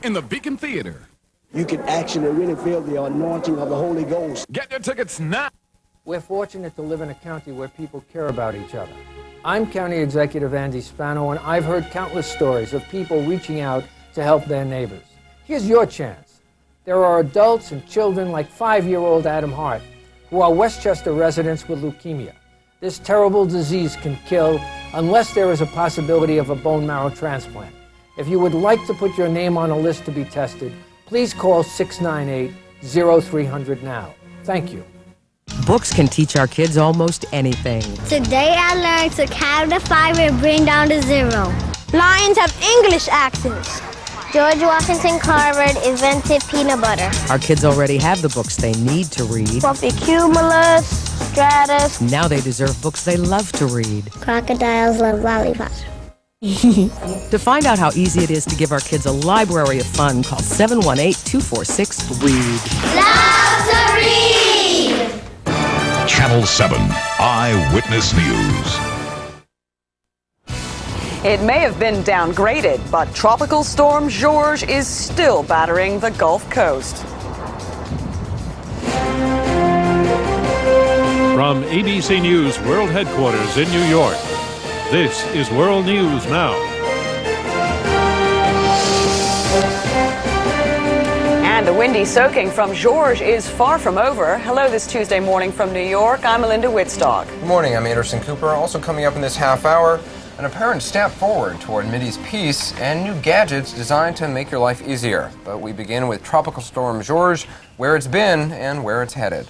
in the Beacon Theater. You can actually really feel the anointing of the Holy Ghost. Get your tickets now. We're fortunate to live in a county where people care about each other. I'm County Executive Andy Spano, and I've heard countless stories of people reaching out to help their neighbors. Here's your chance. There are adults and children like 5-year-old Adam Hart, who are Westchester residents with leukemia. This terrible disease can kill unless there is a possibility of a bone marrow transplant. If you would like to put your name on a list to be tested, please call 698-0300 now. Thank you. Books can teach our kids almost anything. Today I learned to count to 5 and bring down to 0. Lions have English accents. George Washington Carver invented peanut butter. Our kids already have the books they need to read. Fluffy Cumulus, Stratus. Now they deserve books they love to read. Crocodiles love lollipops. To find out how easy it is to give our kids a library of fun, call 718-246-READ. Love to read! Channel 7 Eyewitness News. It may have been downgraded, but Tropical Storm George is still battering the Gulf Coast. From ABC News World Headquarters in New York, this is World News Now. And the windy soaking from George is far from over. Hello this Tuesday morning from New York. I'm Melinda Wittstock. Good morning, I'm Anderson Cooper. Also coming up in this half hour, an apparent step forward toward Mideast peace and new gadgets designed to make your life easier. But we begin with Tropical Storm George, where it's been and where it's headed.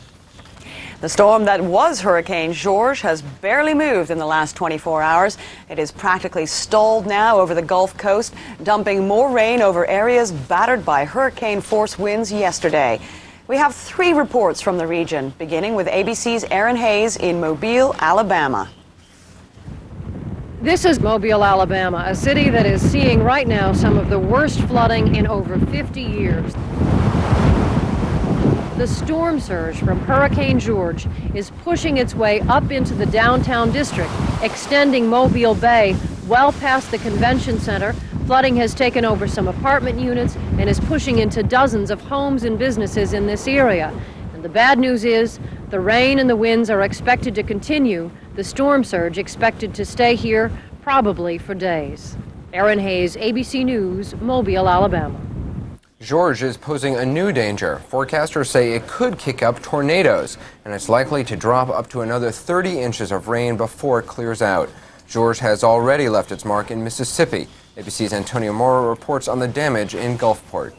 The storm that was Hurricane George has barely moved in the last 24 hours. It is practically stalled now over the Gulf Coast, dumping more rain over areas battered by hurricane-force winds yesterday. We have 3 reports from the region, beginning with ABC's Erin Hayes in Mobile, Alabama. This is Mobile, Alabama, a city that is seeing right now some of the worst flooding in over 50 years. The storm surge from Hurricane George is pushing its way up into the downtown district, extending Mobile Bay well past the convention center. Flooding has taken over some apartment units and is pushing into dozens of homes and businesses in this area. And the bad news is the rain and the winds are expected to continue. The storm surge expected to stay here probably for days. Erin Hayes, ABC News, Mobile, Alabama. George is posing a new danger. Forecasters say it could kick up tornadoes, and it's likely to drop up to another 30 inches of rain before it clears out. George has already left its mark in Mississippi. ABC's Antonio Mora reports on the damage in Gulfport.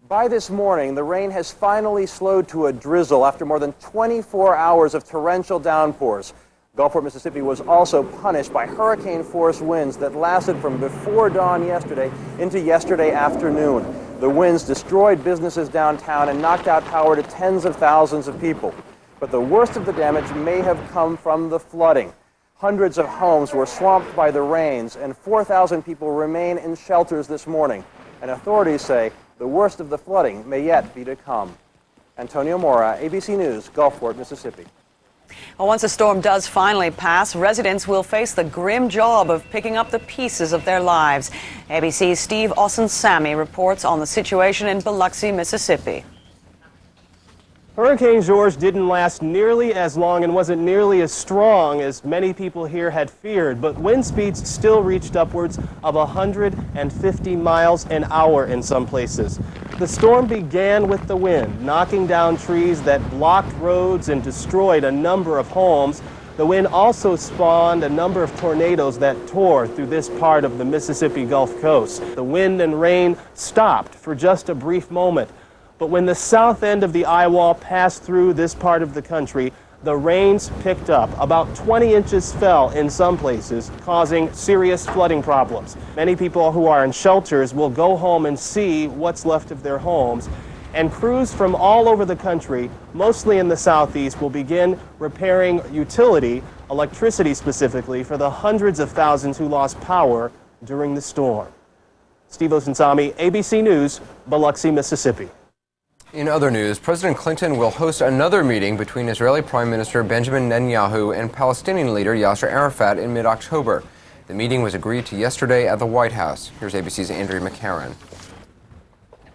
By this morning, the rain has finally slowed to a drizzle after more than 24 hours of torrential downpours. Gulfport, Mississippi was also punished by hurricane-force winds that lasted from before dawn yesterday into yesterday afternoon. The winds destroyed businesses downtown and knocked out power to tens of thousands of people. But the worst of the damage may have come from the flooding. Hundreds of homes were swamped by the rains, and 4,000 people remain in shelters this morning. And authorities say the worst of the flooding may yet be to come. Antonio Mora, ABC News, Gulfport, Mississippi. Well, once the storm does finally pass, residents will face the grim job of picking up the pieces of their lives. ABC's Steve Osunsami reports on the situation in Biloxi, Mississippi. Hurricane George didn't last nearly as long and wasn't nearly as strong as many people here had feared, but wind speeds still reached upwards of 150 miles an hour in some places. The storm began with the wind, knocking down trees that blocked roads and destroyed a number of homes. The wind also spawned a number of tornadoes that tore through this part of the Mississippi Gulf Coast. The wind and rain stopped for just a brief moment. But when the south end of the eye wall passed through this part of the country, the rains picked up. About 20 inches fell in some places, causing serious flooding problems. Many people who are in shelters will go home and see what's left of their homes. And crews from all over the country, mostly in the southeast, will begin repairing electricity specifically, for the hundreds of thousands who lost power during the storm. Steve Osunsami, ABC News, Biloxi, Mississippi. In other news, President Clinton will host another meeting between Israeli Prime Minister Benjamin Netanyahu and Palestinian leader Yasser Arafat in mid-October. The meeting was agreed to yesterday at the White House. Here's ABC's Andrea McCarran.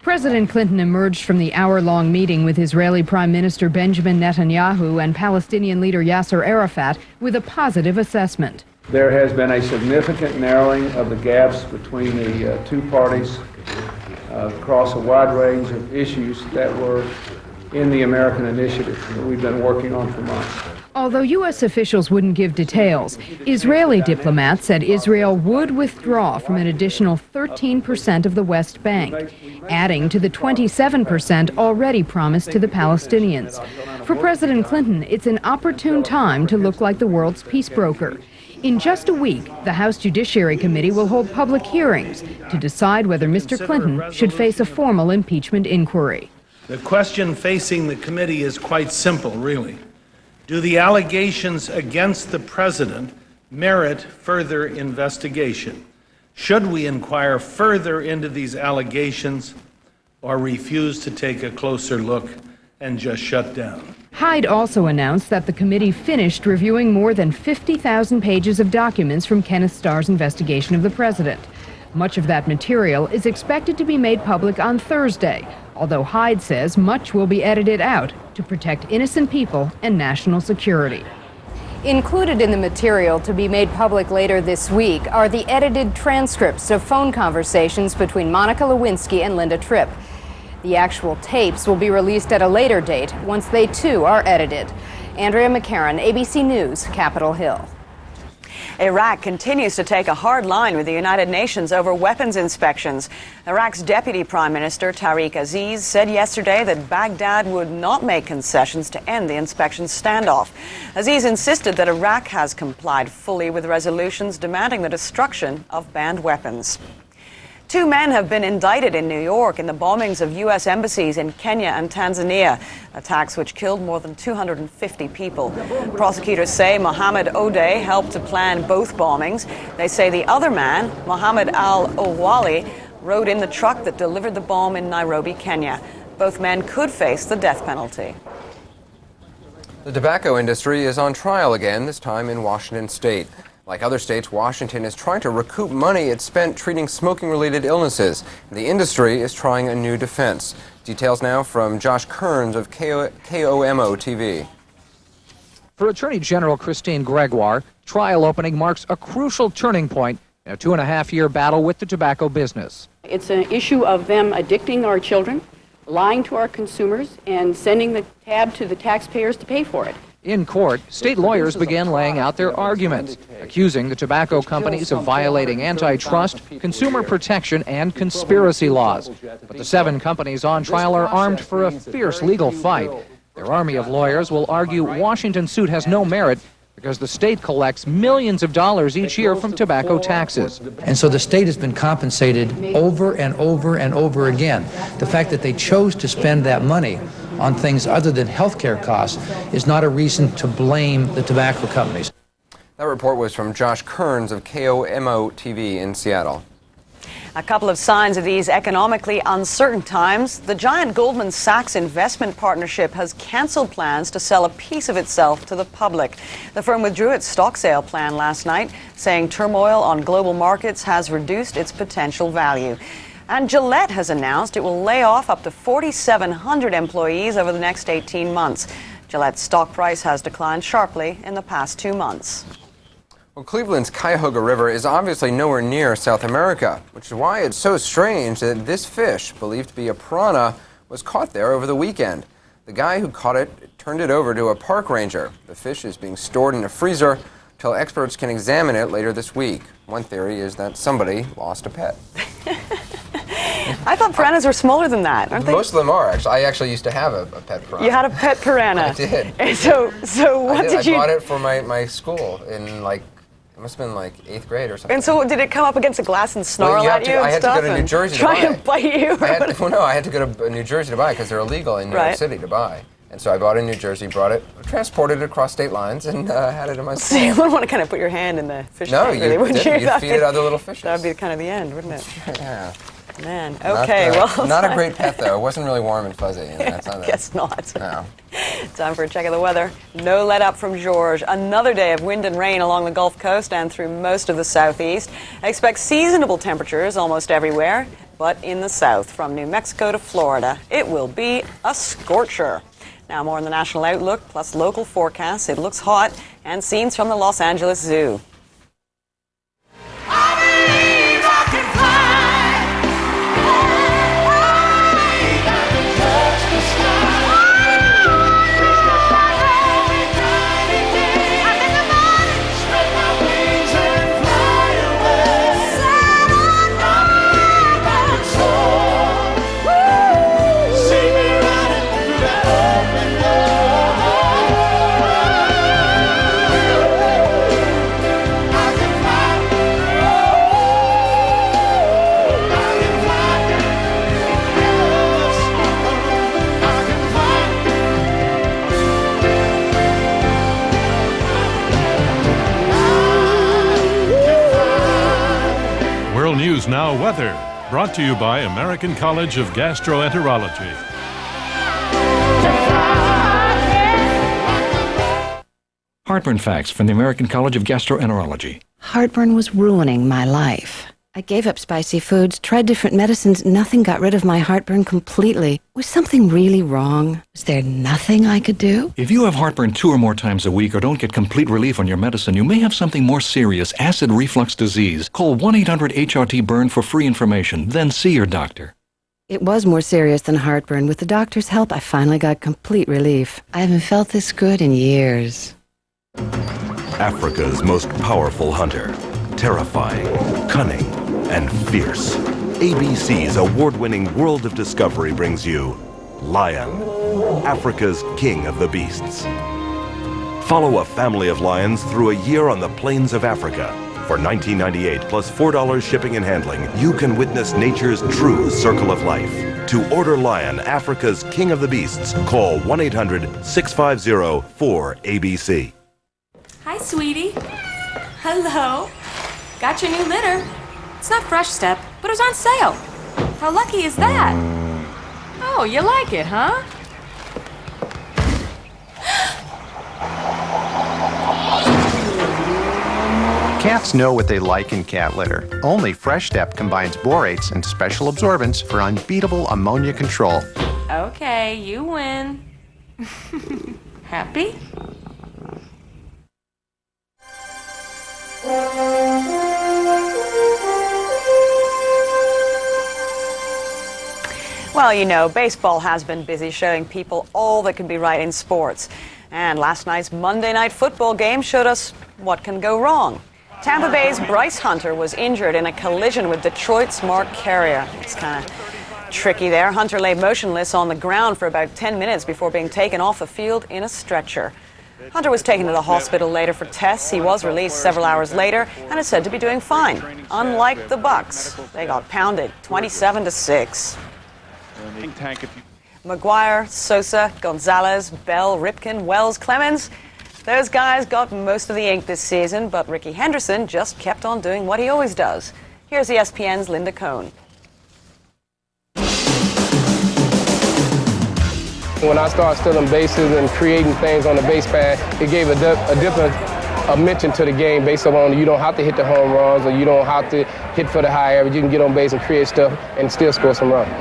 President Clinton emerged from the hour-long meeting with Israeli Prime Minister Benjamin Netanyahu and Palestinian leader Yasser Arafat with a positive assessment. There has been a significant narrowing of the gaps between the two parties across a wide range of issues that were in the American initiative that we've been working on for months. Although U.S. officials wouldn't give details, Israeli diplomats said Israel would withdraw from an additional 13% of the West Bank, adding to the 27% already promised to the Palestinians. For President Clinton, it's an opportune time to look like the world's peace broker. In just a week, the House Judiciary Committee will hold public hearings to decide whether Mr. Clinton should face a formal impeachment inquiry. The question facing the committee is quite simple, really. Do the allegations against the president merit further investigation? Should we inquire further into these allegations or refuse to take a closer look and just shut down? Hyde also announced that the committee finished reviewing more than 50,000 pages of documents from Kenneth Starr's investigation of the president. Much of that material is expected to be made public on Thursday, although Hyde says much will be edited out to protect innocent people and national security. Included in the material to be made public later this week are the edited transcripts of phone conversations between Monica Lewinsky and Linda Tripp. The actual tapes will be released at a later date once they too are edited. Andrea McCarran, ABC News, Capitol Hill. Iraq continues to take a hard line with the United Nations over weapons inspections. Iraq's Deputy Prime Minister Tariq Aziz said yesterday that Baghdad would not make concessions to end the inspection standoff. Aziz insisted that Iraq has complied fully with resolutions demanding the destruction of banned weapons. 2 men have been indicted in New York in the bombings of U.S. embassies in Kenya and Tanzania, attacks which killed more than 250 people. Prosecutors say Mohammed Odeh helped to plan both bombings. They say the other man, Mohammed Al-Owali, rode in the truck that delivered the bomb in Nairobi, Kenya. Both men could face the death penalty. The tobacco industry is on trial again, this time in Washington state. Like other states, Washington is trying to recoup money it spent treating smoking-related illnesses. The industry is trying a new defense. Details now from Josh Kearns of KOMO TV. For Attorney General Christine Gregoire, trial opening marks a crucial turning point in a 2.5-year battle with the tobacco business. It's an issue of them addicting our children, lying to our consumers, and sending the tab to the taxpayers to pay for it. In court, state lawyers began laying out their arguments, accusing the tobacco companies of violating antitrust, consumer protection, and conspiracy laws. But the 7 companies on trial are armed for a fierce legal fight. Their army of lawyers will argue Washington's suit has no merit because the state collects millions of dollars each year from tobacco taxes. And so the state has been compensated over and over and over again. The fact that they chose to spend that money on things other than health care costs is not a reason to blame the tobacco companies. That report was from Josh Kearns of KOMO TV in Seattle. A couple of signs of these economically uncertain times. The giant Goldman Sachs investment partnership has canceled plans to sell a piece of itself to the public. The firm withdrew its stock sale plan last night, saying turmoil on global markets has reduced its potential value. And Gillette has announced it will lay off up to 4,700 employees over the next 18 months. Gillette's stock price has declined sharply in the past 2 months. Well, Cleveland's Cuyahoga River is obviously nowhere near South America, which is why it's so strange that this fish, believed to be a piranha, was caught there over the weekend. The guy who caught it turned it over to a park ranger. The fish is being stored in a freezer until experts can examine it later this week. One theory is that somebody lost a pet. I thought piranhas were smaller than that, aren't they? Most of them are, actually. I actually used to have a pet piranha. You had a pet piranha? I did. And so what did you... I bought it for my school in, like, it must have been like 8th grade or something. And so did it come up against a glass and snarl at you and I had stuff? to go to New Jersey to buy it. Try and bite you? I had to go to New Jersey to buy it because they're illegal in New York City to buy. And so I bought it in New Jersey, brought it, transported it across state lines, and had it in my school. So you wouldn't want to kind of put your hand in the fish tank, really, would you? You'd feed it other little fishes. That would be kind of the end, wouldn't it? Yeah. Man, okay, Not a great pet, though. It wasn't really warm and fuzzy. I guess not. No. Time for a check of the weather. No let up from George. Another day of wind and rain along the Gulf Coast and through most of the southeast. Expect seasonable temperatures almost everywhere, but in the south, from New Mexico to Florida, it will be a scorcher. Now more on the national outlook, plus local forecasts. It looks hot, and scenes from the Los Angeles Zoo. World News Now weather, brought to you by American College of Gastroenterology. Heartburn facts from the American College of Gastroenterology. Heartburn was ruining my life. I gave up spicy foods, tried different medicines. Nothing got rid of my heartburn completely. Was something really wrong? Was there nothing I could do? If you have heartburn 2 or more times a week or don't get complete relief on your medicine, you may have something more serious, acid reflux disease. Call 1-800-HRT-BURN for free information, then see your doctor. It was more serious than heartburn. With the doctor's help, I finally got complete relief. I haven't felt this good in years. Africa's most powerful hunter. Terrifying, cunning, and fierce. ABC's award-winning World of Discovery brings you Lion, Africa's king of the beasts. Follow a family of lions through a year on the plains of Africa. For $19.98 plus $4 shipping and handling, you can witness nature's true circle of life. To order Lion, Africa's king of the beasts, call 1-800-650-4ABC. Hi, sweetie. Hello. Got your new litter. It's not Fresh Step, but it was on sale. How lucky is that? Oh, you like it, huh? Cats know what they like in cat litter. Only Fresh Step combines borates and special absorbents for unbeatable ammonia control. Okay, you win. Happy? Well, you know, baseball has been busy showing people all that can be right in sports. And last night's Monday Night Football game showed us what can go wrong. Tampa Bay's Bryce Hunter was injured in a collision with Detroit's Mark Carrier. It's kind of tricky there. Hunter lay motionless on the ground for about 10 minutes before being taken off the field in a stretcher. Hunter was taken to the hospital later for tests. He was released several hours later and is said to be doing fine. Unlike the Bucks, they got pounded 27-6. McGuire, Sosa, Gonzalez, Bell, Ripken, Wells, Clemens. Those guys got most of the ink this season, but Ricky Henderson just kept on doing what he always does. Here's ESPN's Linda Cohn. When I started stealing bases and creating things on the base pad, it gave a different mention to the game based on you don't have to hit the home runs or you don't have to hit for the high average. You can get on base and create stuff and still score some runs.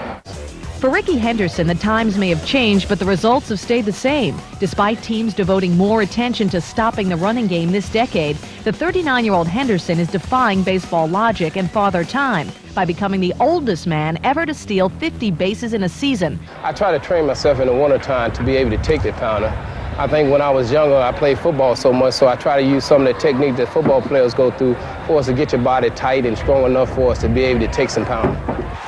For Ricky Henderson, the times may have changed, but the results have stayed the same. Despite teams devoting more attention to stopping the running game this decade, the 39-year-old Henderson is defying baseball logic and Father Time by becoming the oldest man ever to steal 50 bases in a season. I try to train myself in the wintertime to be able to take the pounder. I think when I was younger, I played football so much, so I try to use some of the technique that football players go through for us to get your body tight and strong enough for us to be able to take some pounding.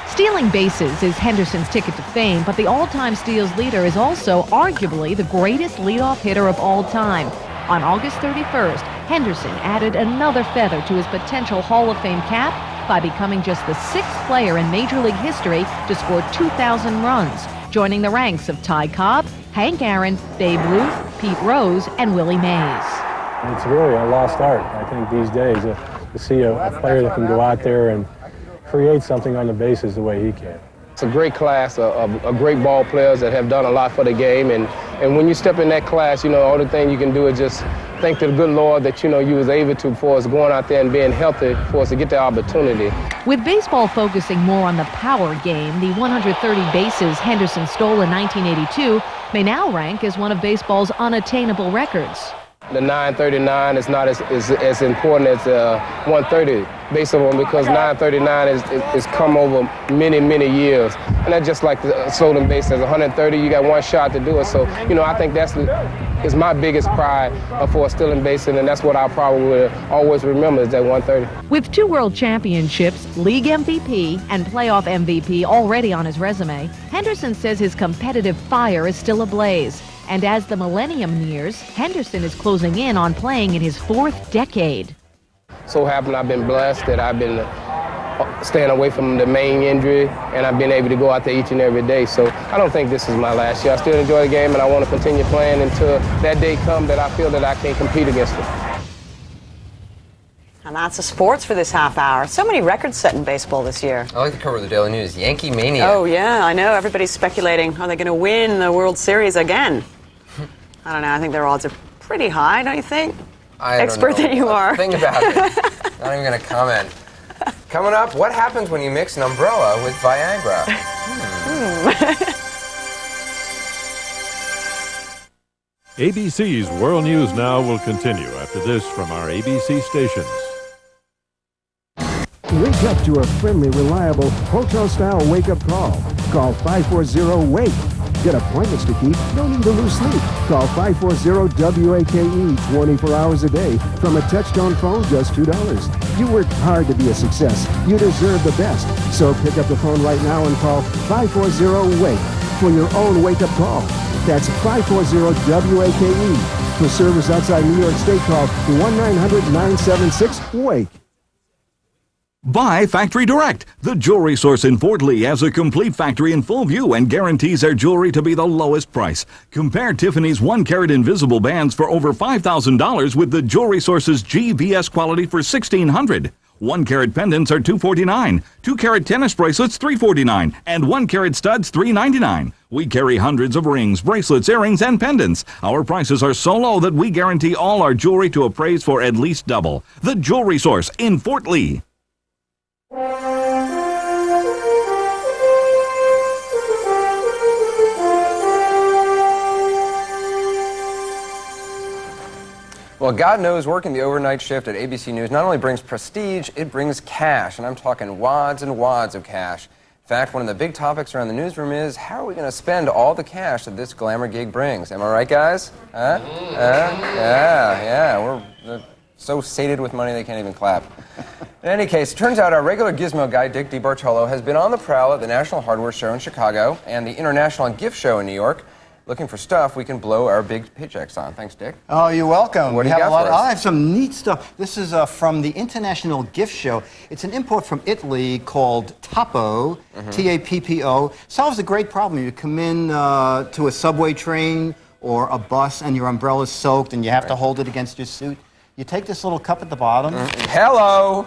Stealing bases is Henderson's ticket to fame, but the all-time steals leader is also arguably the greatest leadoff hitter of all time. On August 31st, Henderson added another feather to his potential Hall of Fame cap by becoming just the 6th player in Major League history to score 2,000 runs, joining the ranks of Ty Cobb, Hank Aaron, Babe Ruth, Pete Rose, and Willie Mays. It's really a lost art, I think, these days, to see a player that can go out there and create something on the bases the way he can. It's a great class of great ball players that have done a lot for the game, and when you step in that class, you know, all the thing you can do is just thank the good Lord that, you know, you was able to, for us going out there and being healthy, for us to get the opportunity. With baseball focusing more on the power game, the 130 bases Henderson stole in 1982 may now rank as one of baseball's unattainable records. The 939 is not as important as 130 baseball because 939 is come over many, many years. And that's just like the stolen base. As 130, you got one shot to do it. So, you know, I think is my biggest pride for stealing bases, and that's what I'll probably always remember is that 130. With 2 world championships, league MVP, and playoff MVP already on his resume, Henderson says his competitive fire is still ablaze. And as the millennium nears, Henderson is closing in on playing in his 4th decade. So happened I've been blessed that I've been staying away from the main injury, and I've been able to go out there each and every day. So I don't think this is my last year. I still enjoy the game, and I want to continue playing until that day comes that I feel that I can compete against it. And that's the sports for this half hour. So many records set in baseball this year. I like the cover of the Daily News, Yankee Mania. Oh, yeah, I know. Everybody's speculating, are they going to win the World Series again? I don't know. I think their odds are pretty high, don't you think? Expert that you are. Think about it. Not even going to comment. Coming up, what happens when you mix an umbrella with Viagra? ABC's World News Now will continue after this from our ABC stations. Wake up to a friendly, reliable, hotel-style wake-up call. Call 540-WAKE. Get appointments to keep, no need to lose sleep. Call 540-WAKE 24 hours a day. From a touch-tone phone, just $2. You worked hard to be a success. You deserve the best. So pick up the phone right now and call 540-WAKE for your own wake-up call. That's 540-WAKE. For service outside New York State, call 1-900-976-WAKE. Buy Factory Direct. The jewelry source in Fort Lee has a complete factory in full view and guarantees their jewelry to be the lowest price. Compare Tiffany's 1-carat invisible bands for over $5,000 with the jewelry source's GVS quality for $1,600. 1-carat pendants are $249, 2-carat tennis bracelets $349, and 1-carat studs $399. We carry hundreds of rings, bracelets, earrings, and pendants. Our prices are so low that we guarantee all our jewelry to appraise for at least double. The Jewelry Source in Fort Lee. Well, God knows working the overnight shift at ABC News not only brings prestige, it brings cash. And I'm talking wads and wads of cash. In fact, one of the big topics around the newsroom is how are we going to spend all the cash that this glamour gig brings? Am I right, guys? Yeah. We're so sated with money they can't even clap. In any case, it turns out our regular gizmo guy, Dick DeBartolo, has been on the prowl at the National Hardware Show in Chicago and the International Gift Show in New York, looking for stuff we can blow our big paychecks on. Thanks, Dick. Oh, you're welcome. What do you got for us? I have some neat stuff. This is from the International Gift Show. It's an import from Italy called Tappo, T-A-P-P-O. Solves a great problem. You come in to a subway train or a bus and your umbrella's soaked and you have to hold it against your suit. You take this little cup at the bottom. Hello.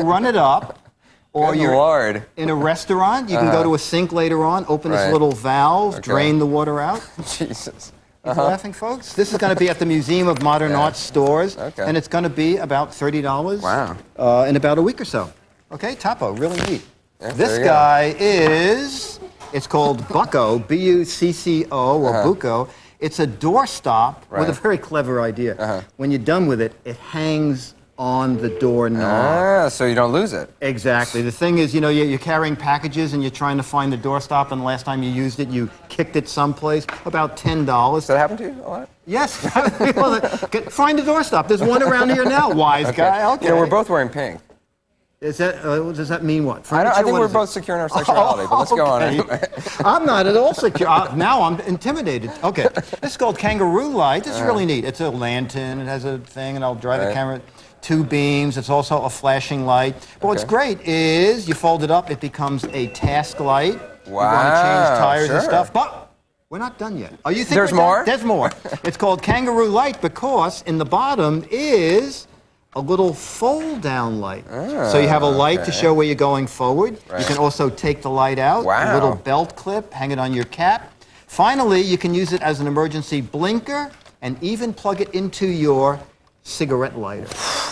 Run it up. Or Good you're Lord. in a restaurant, you can go to a sink later on, open this little valve, drain the water out. Jesus. You laughing, folks? This is going to be at the Museum of Modern Art stores, and it's going to be about $30 in about a week or so. Okay, Tappo, really neat. Yeah, this guy is, it's called Bucco, B-U-C-C-O, or Bucco. It's a doorstop with a very clever idea. When you're done with it, it hangs on the doorknob. So you don't lose it. Exactly. The thing is, you know, you're carrying packages and you're trying to find the doorstop, and the last time you used it, you kicked it someplace. About $10. Does that happen to you a lot? Yes. Find the doorstop. There's one around here now, wise guy. Okay. You know, we're both wearing pink. Is that, does that mean what? I think we're both secure in our sexuality, but let's go on anyway. I'm not at all secure. Now I'm intimidated. Okay. This is called Kangaroo Light. This is really neat. It's a lantern. It has a thing, and I'll drive the camera. 2 beams. It's also a flashing light. But what's great is you fold it up, it becomes a task light. Wow. You want to change tires and stuff. But we're not done yet. Oh, you think there's more? There's more. It's called Kangaroo Light because in the bottom is a little fold-down light. So you have a light to show where you're going forward. Right. You can also take the light out. Wow. A little belt clip, hang it on your cap. Finally, you can use it as an emergency blinker and even plug it into your cigarette lighter.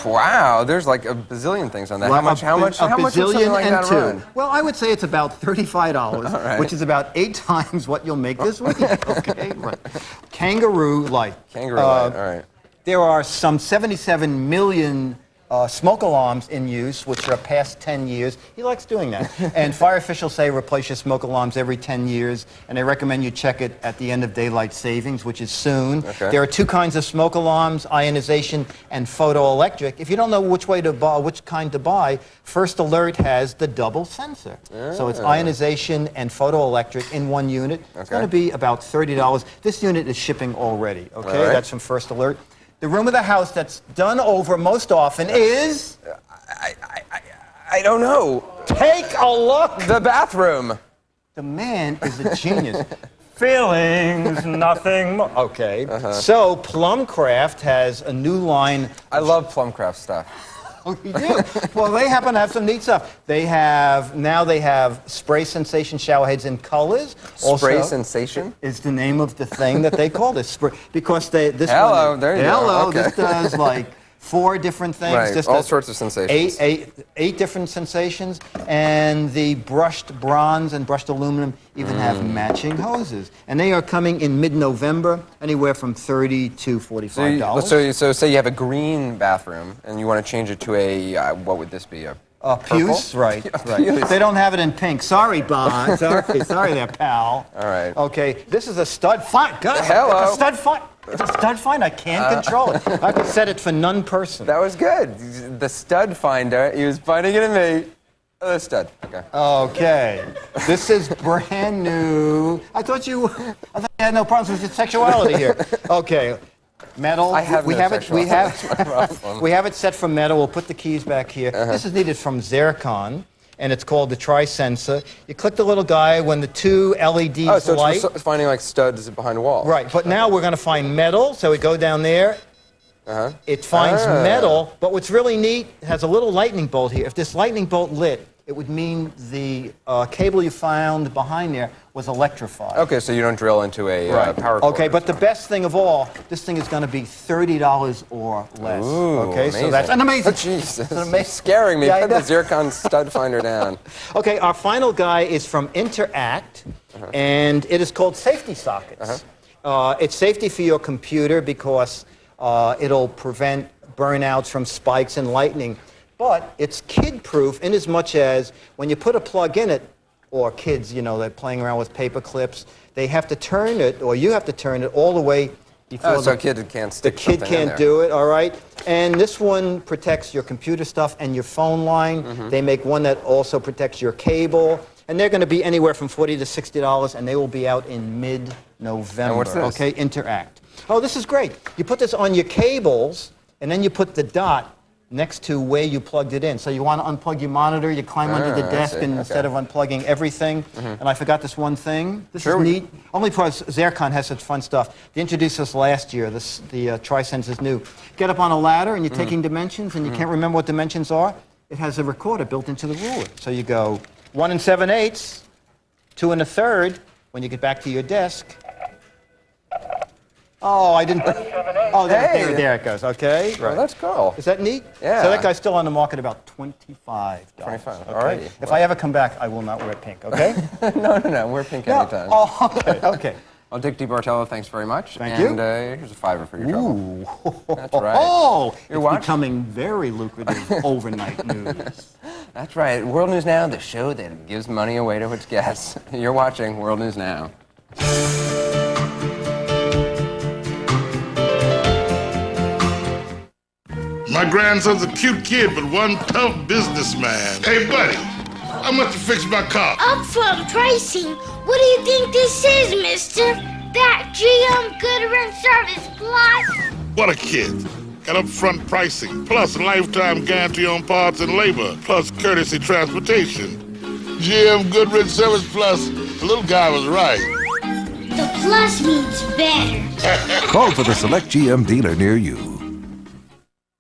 Wow, there's like a bazillion things on that. How much would something like that run? Well, I would say it's about $35, right. which is about 8 times what you'll make this week. Okay, right. Kangaroo light. Kangaroo light, all right. There are some 77 million smoke alarms in use, which are past 10 years. He likes doing that. And fire officials say replace your smoke alarms every 10 years, and they recommend you check it at the end of daylight savings, which is soon. Okay. There are 2 kinds of smoke alarms, ionization and photoelectric. If you don't know which kind to buy, First Alert has the double sensor. So it's ionization and photoelectric in one unit. It's going to be about $30. This unit is shipping already, okay? All right. That's from First Alert. The room of the house that's done over most often is... I don't know. Take a look. The bathroom. The man is a genius. Feelings, nothing more. Okay. So Plumcraft has a new line. I love Plumcraft stuff. Oh, you do? Well, they happen to have some neat stuff. They have spray sensation shower heads in colors. Spray sensation is the name of the thing that they call this spray because there you go. Okay. This does like 4 different things. Right. This All does sorts of sensations. Eight different sensations, and the brushed bronze and brushed aluminum even have matching hoses. And they are coming in mid-November, anywhere from $30 to $45. So say you have a green bathroom and you want to change it to a, what would this be, a Puce? Right. Puce. They don't have it in pink. Sorry, Bon. Sorry there, pal. All right. Okay, this is a stud find. Hello. It's a stud find. It's a stud find. I can't control it. I could set it for none person. That was good. The stud finder. He was pointing it at me. The stud. Okay. Okay. This is brand new. I thought you had no problems with your sexuality here. Okay. Metal. I have we no have it. We have. problem. We have it set for metal. We'll put the keys back here. This is needed from Zircon, and it's called the Tri-Sensor. You click the little guy when the 2 LEDs light. Oh, so light. it's finding like studs behind a wall. Right, but now we're going to find metal. So we go down there. It finds metal, but what's really neat, it has a little lightning bolt here. If this lightning bolt lit, it would mean the cable you found behind there was electrified. Okay, so you don't drill into a power cord. Okay, but the best thing of all, this thing is going to be $30 or less. Ooh, okay, amazing. so that's an amazing. Jesus, it's scaring me. Yeah, Put the Zircon stud finder down. Okay, our final guy is from Interact, and it is called Safety Sockets. It's safety for your computer because it'll prevent burnouts from spikes and lightning. But it's kid-proof in as much as when you put a plug in it, or kids, you know, they're playing around with paper clips, they have to turn it, or you have to turn it all the way before so a kid can't stick the kid can't do it, all right? And this one protects your computer stuff and your phone line. They make one that also protects your cable. And they're going to be anywhere from $40 to $60, and they will be out in mid-November. And what's this? Okay, Interact. Oh, this is great. You put this on your cables, and then you put the dot next to where you plugged it in. So you want to unplug your monitor, you climb under the desk instead of unplugging everything. And I forgot this one thing. This is neat. Only because Zircon has such fun stuff. They introduced this last year. The Tri-Sense is new. Get up on a ladder and you're taking dimensions and you can't remember what dimensions are. It has a recorder built into the ruler. So you go 1 7/8, 2 1/3. When you get back to your desk. Oh, I didn't. Oh, there it goes. Okay. Right. Oh, that's cool. Is that neat? Yeah. So that guy's still on the market about $25. $25. Okay? All right. If I ever come back, I will not wear pink. Okay? No. Wear pink anytime. Oh, okay. Okay. Well, Dick DeBartolo, thanks very much. Thank you. And here's a $5 for your trouble. That's right. Oh, You're it's becoming very lucrative overnight news. That's right. World News Now, the show that gives money away to its guests. You're watching World News Now. My grandson's a cute kid, but one tough businessman. Hey, buddy, how much you fix my car? Upfront pricing? What do you think this is, mister? That GM Goodwin Service Plus? What a kid. Got upfront pricing, plus lifetime guarantee on parts and labor, plus courtesy transportation. GM Goodwin Service Plus, the little guy was right. The plus means better. Call for the select GM dealer near you.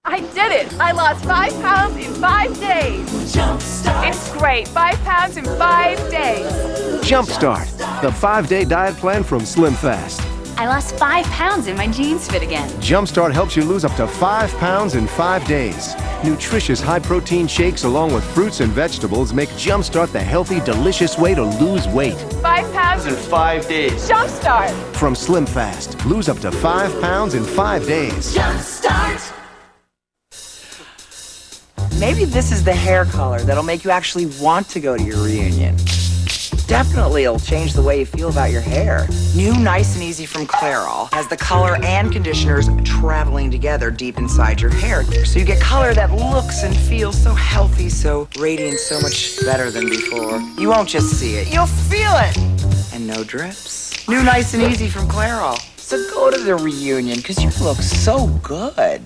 I did did it! I lost 5 pounds in 5 days. Jumpstart. It's great. 5 pounds in 5 days. Jumpstart, the 5-day diet plan from Slim Fast. I lost 5 pounds and my jeans fit again. Jumpstart helps you lose up to 5 pounds in 5 days. Nutritious high-protein shakes along with fruits and vegetables make Jumpstart the healthy, delicious way to lose weight. 5 pounds in 5 days. Jumpstart. From Slim Fast, lose up to 5 pounds in 5 days. Jumpstart. Maybe this is the hair color that'll make you actually want to go to your reunion. Definitely it'll change the way you feel about your hair. New Nice and Easy from Clairol has the color and conditioners traveling together deep inside your hair. So you get color that looks and feels so healthy, so radiant, so much better than before. You won't just see it, you'll feel it. And no drips. New Nice and Easy from Clairol. So go to the reunion, because you look so good.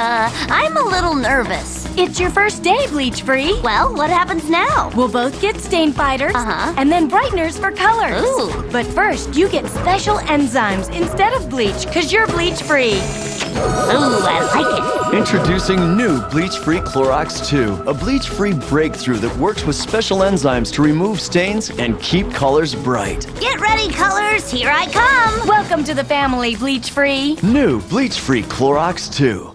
I'm a little nervous. It's your first day, bleach-free. Well, what happens now? We'll both get stain fighters, and then brighteners for colors. Ooh. But first, you get special enzymes instead of bleach, because you're bleach-free. Ooh, I like it. Introducing new Bleach-Free Clorox 2, a bleach-free breakthrough that works with special enzymes to remove stains and keep colors bright. Get ready, colors. Here I come. Welcome to the family, bleach-free. New Bleach-Free Clorox 2.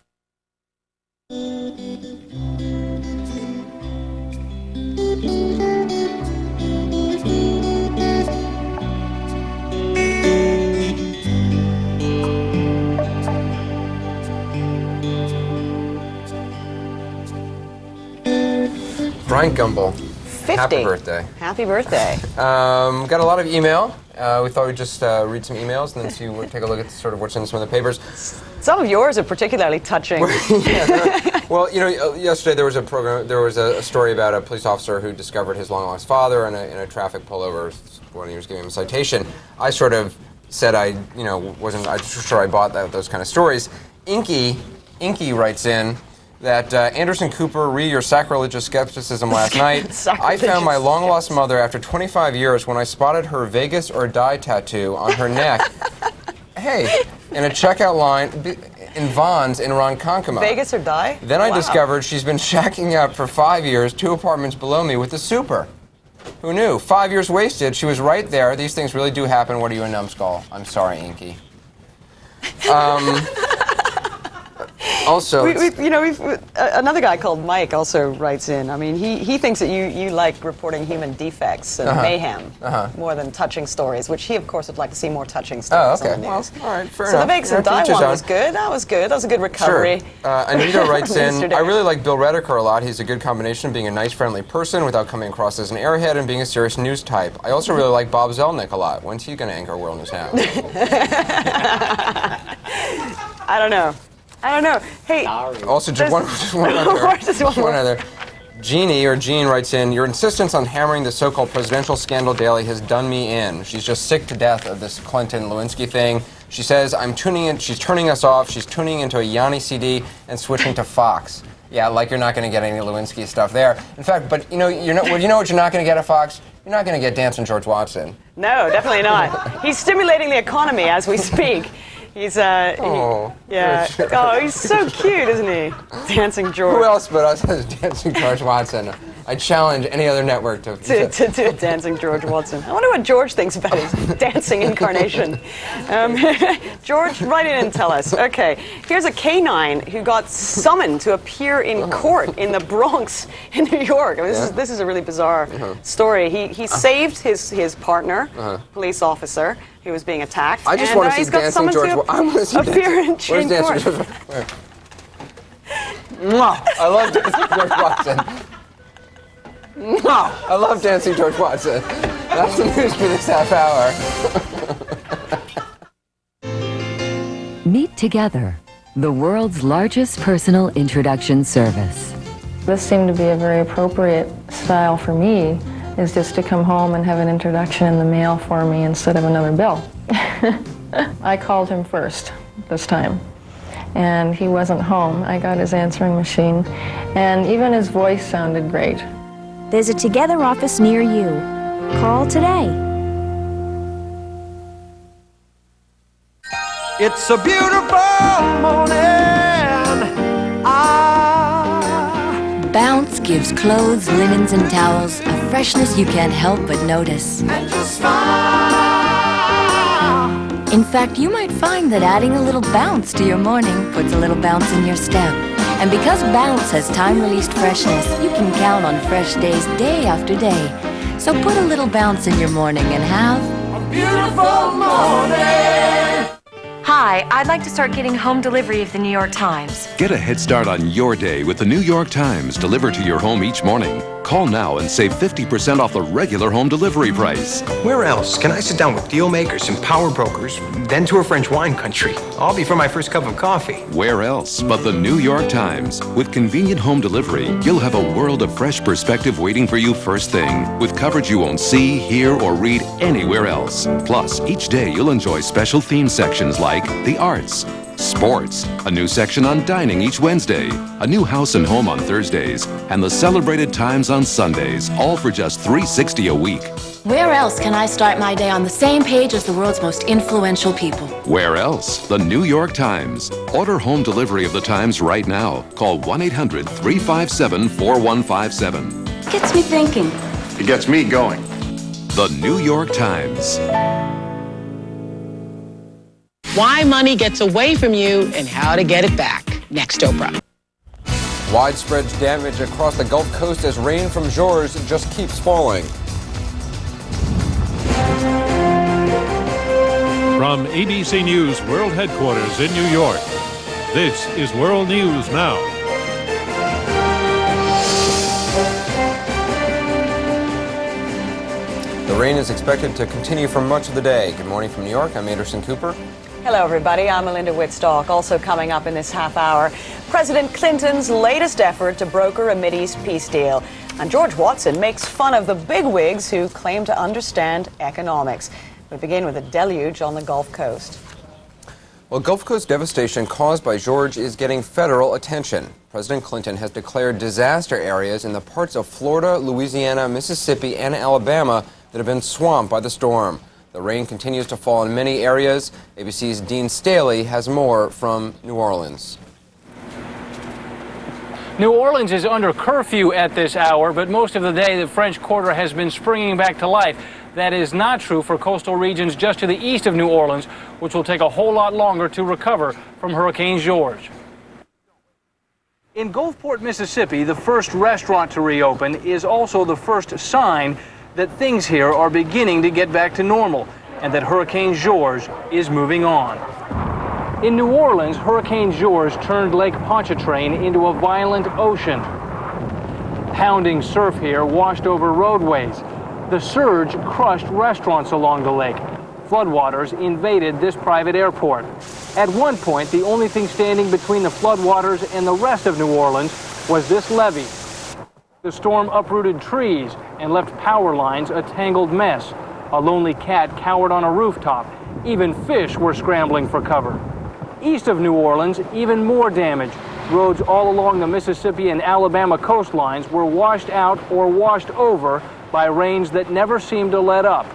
Brian Gumble. 50. Happy birthday. Happy birthday. Got a lot of email. We thought we'd just read some emails and then take a look at sort of what's in some of the papers. Some of yours are particularly touching. Well, you know, yesterday there was a story about a police officer who discovered his long-lost father in a traffic pullover when he was giving him a citation. I sort of said I wasn't sure I bought those kind of stories. Inky writes in that Anderson Cooper, read your sacrilegious skepticism last night. I found my long-lost mother after 25 years when I spotted her Vegas or Die tattoo on her neck. Hey, in a checkout line in Vons in Ronkonkoma. Vegas or Die? Then I discovered she's been shacking up for 5 years, 2 apartments below me with the super. Who knew? 5 years wasted. She was right there. These things really do happen. What are you, a numbskull? I'm sorry, Inky. Also, another guy called Mike also writes in. I mean, he thinks that you like reporting human defects and mayhem more than touching stories, which he, of course, would like to see more touching stories on the news. Well, all right, fair so enough. The Vegas and Die one was good. That was good. That was a good recovery. Sure. Anita writes in, I really like Bill Redeker a lot. He's a good combination of being a nice, friendly person without coming across as an airhead and being a serious news type. I also really like Bob Zelnick a lot. When's he going to anchor World News Now? I don't know. Hey. Also, just one other. Jean writes in, your insistence on hammering the so-called presidential scandal daily has done me in. She's just sick to death of this Clinton-Lewinsky thing. She says, she's turning us off. She's tuning into a Yanni CD and switching to Fox. Yeah, like you're not going to get any Lewinsky stuff there. In fact, but you know what you're not going to get at Fox? You're not going to get Dancing George Watson. No, definitely not. He's stimulating the economy as we speak. He's Oh, he's so cute, isn't he? Dancing George. Who else but us has Dancing George Watson? I challenge any other network to Dancing George Watson. I wonder what George thinks about his dancing incarnation. George, write in and tell us. Okay, here's a canine who got summoned to appear in court in the Bronx in New York. I mean, this is a really bizarre story. He saved his partner, police officer, who was being attacked. I just want to see Dancing George. I want to see appear in court. Dancing George? I love Dancing George Watson. I love Dancing George Watson. That's the news for this half hour. Meet Together, the world's largest personal introduction service. This seemed to be a very appropriate style for me, is just to come home and have an introduction in the mail for me instead of another bill. I called him first this time, and he wasn't home. I got his answering machine, and even his voice sounded great. There's a Together office near you. Call today. It's a beautiful morning gives clothes, linens, and towels a freshness you can't help but notice. And just smile. In fact, you might find that adding a little bounce to your morning puts a little bounce in your step. And because Bounce has time-released freshness, you can count on fresh days day after day. So put a little bounce in your morning and have A beautiful morning. Hi, I'd like to start getting home delivery of the New York Times. Get a head start on your day with the New York Times delivered to your home each morning. Call now and save 50% off the regular home delivery price. Where else can I sit down with deal makers and power brokers, then to a French wine country, all before my first cup of coffee? Where else but the New York Times? With convenient home delivery, you'll have a world of fresh perspective waiting for you first thing, with coverage you won't see, hear, or read anywhere else. Plus, each day you'll enjoy special theme sections like the arts, sports, a new section on dining each Wednesday, a new house and home on Thursdays, and the celebrated times on Sundays, all for just $3.60 a week. Where else can I start my day on the same page as the world's most influential people? Where else? The New York Times. Order home delivery of the Times right now. Call 1-800-357-4157. Gets me thinking. It gets me going. The New York Times. Why money gets away from you and how to get it back. Next, Oprah. Widespread damage across the Gulf Coast as rain from George just keeps falling. From ABC News World Headquarters in New York, this is World News Now. The rain is expected to continue for much of the day. Good morning from New York. I'm Anderson Cooper. Hello, everybody. I'm Melinda Wittstock. Also coming up in this half hour, President Clinton's latest effort to broker a Mideast peace deal. And George Watson makes fun of the bigwigs who claim to understand economics. We begin with a deluge on the Gulf Coast. Well, Gulf Coast devastation caused by George is getting federal attention. President Clinton has declared disaster areas in the parts of Florida, Louisiana, Mississippi, and Alabama that have been swamped by the storm. The rain continues to fall in many areas. ABC's Dean Staley has more from New Orleans. New Orleans is under curfew at this hour, but most of the day the French Quarter has been springing back to life. That is not true for coastal regions just to the east of New Orleans, which will take a whole lot longer to recover from Hurricane George. In Gulfport, Mississippi, the first restaurant to reopen is also the first sign that things here are beginning to get back to normal and that Hurricane George is moving on. In New Orleans, Hurricane George turned Lake Pontchartrain into a violent ocean. Pounding surf here washed over roadways. The surge crushed restaurants along the lake. Floodwaters invaded this private airport. At one point, the only thing standing between the floodwaters and the rest of New Orleans was this levee. The storm uprooted trees and left power lines a tangled mess. A lonely cat cowered on a rooftop. Even fish were scrambling for cover. East of New Orleans, even more damage. Roads all along the Mississippi and Alabama coastlines were washed out or washed over by rains that never seemed to let up.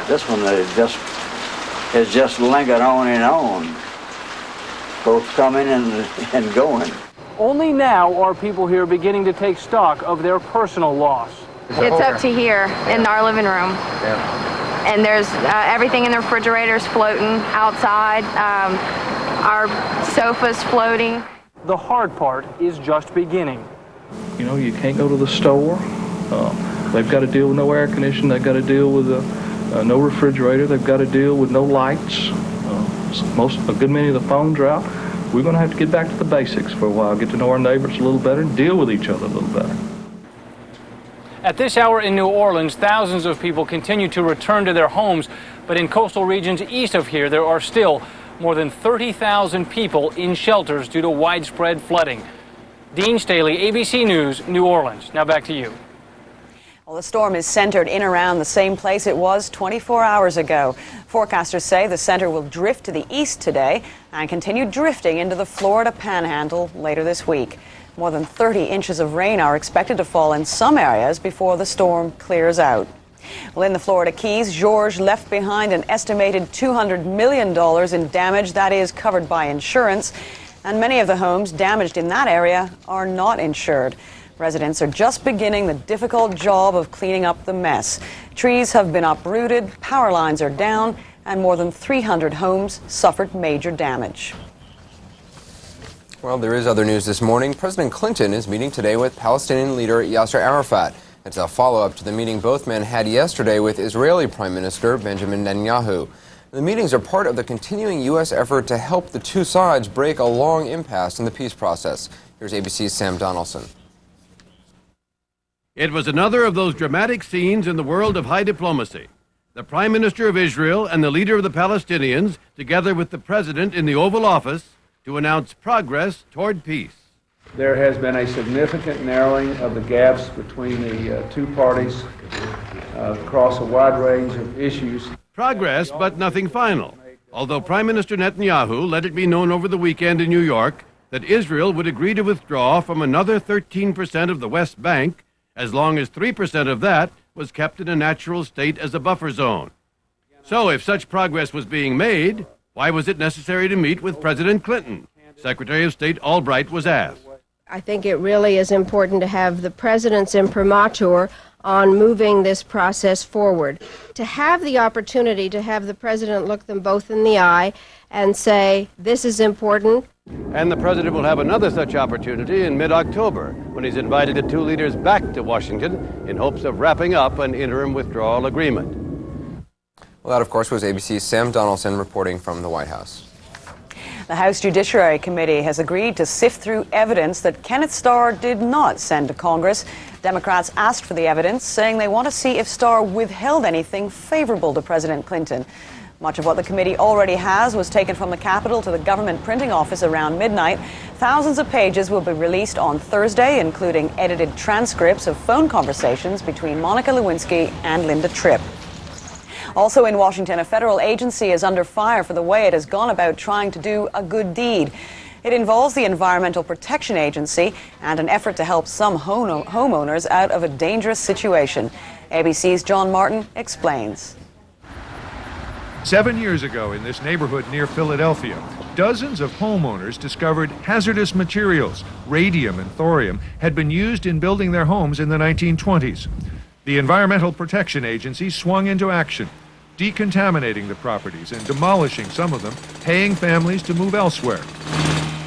This one has just lingered on and on, both coming and going. Only now are people here beginning to take stock of their personal loss. It's up to here in our living room. Yeah. And there's everything in the refrigerator's floating outside. Our sofa's floating. The hard part is just beginning. You know, you can't go to the store. They've got to deal with no air conditioning. They've got to deal with no refrigerator. They've got to deal with no lights. A good many of the phones are out. We're going to have to get back to the basics for a while, get to know our neighbors a little better, and deal with each other a little better. At this hour in New Orleans, thousands of people continue to return to their homes, but in coastal regions east of here, there are still more than 30,000 people in shelters due to widespread flooding. Dean Staley, ABC News, New Orleans. Now back to you. Well, the storm is centered in around the same place it was 24 hours ago. Forecasters say the center will drift to the east today and continue drifting into the Florida Panhandle later this week. More than 30 inches of rain are expected to fall in some areas before the storm clears out. Well, in the Florida Keys, George left behind an estimated $200 million in damage that is covered by insurance, and many of the homes damaged in that area are not insured. Residents are just beginning the difficult job of cleaning up the mess. Trees have been uprooted, power lines are down, and more than 300 homes suffered major damage. Well, there is other news this morning. President Clinton is meeting today with Palestinian leader Yasser Arafat. It's a follow-up to the meeting both men had yesterday with Israeli Prime Minister Benjamin Netanyahu. The meetings are part of the continuing U.S. effort to help the two sides break a long impasse in the peace process. Here's ABC's Sam Donaldson. It was another of those dramatic scenes in the world of high diplomacy. The Prime Minister of Israel and the leader of the Palestinians, together with the President in the Oval Office, to announce progress toward peace. There has been a significant narrowing of the gaps between the two parties across a wide range of issues. Progress, but nothing final. Although Prime Minister Netanyahu let it be known over the weekend in New York that Israel would agree to withdraw from another 13% of the West Bank, as long as 3% of that was kept in a natural state as a buffer zone. So if such progress was being made, why was it necessary to meet with President Clinton? Secretary of State Albright was asked. I think it really is important to have the president's imprimatur on moving this process forward. To have the opportunity to have the president look them both in the eye and say, this is important. And the president will have another such opportunity in mid-October, when he's invited the two leaders back to Washington in hopes of wrapping up an interim withdrawal agreement. Well, that, of course, was ABC's Sam Donaldson reporting from the White House. The House Judiciary Committee has agreed to sift through evidence that Kenneth Starr did not send to Congress. Democrats asked for the evidence, saying they want to see if Starr withheld anything favorable to President Clinton. Much of what the committee already has was taken from the Capitol to the government printing office around midnight. Thousands of pages will be released on Thursday, including edited transcripts of phone conversations between Monica Lewinsky and Linda Tripp. Also in Washington, a federal agency is under fire for the way it has gone about trying to do a good deed. It involves the Environmental Protection Agency and an effort to help some homeowners out of a dangerous situation. ABC's John Martin explains. 7 years ago in this neighborhood near Philadelphia, dozens of homeowners discovered hazardous materials, radium and thorium, had been used in building their homes in the 1920s. The Environmental Protection Agency swung into action, decontaminating the properties and demolishing some of them, paying families to move elsewhere.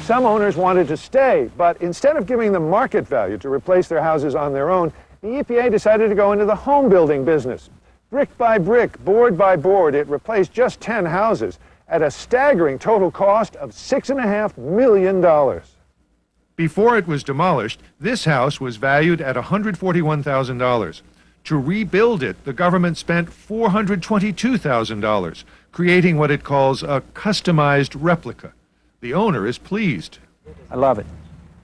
Some owners wanted to stay, but instead of giving them market value to replace their houses on their own, the EPA decided to go into the home building business. Brick by brick, board by board, it replaced just 10 houses at a staggering total cost of $6.5 million. Before it was demolished, this house was valued at $141,000. To rebuild it, the government spent $422,000, creating what it calls a customized replica. The owner is pleased. I love it.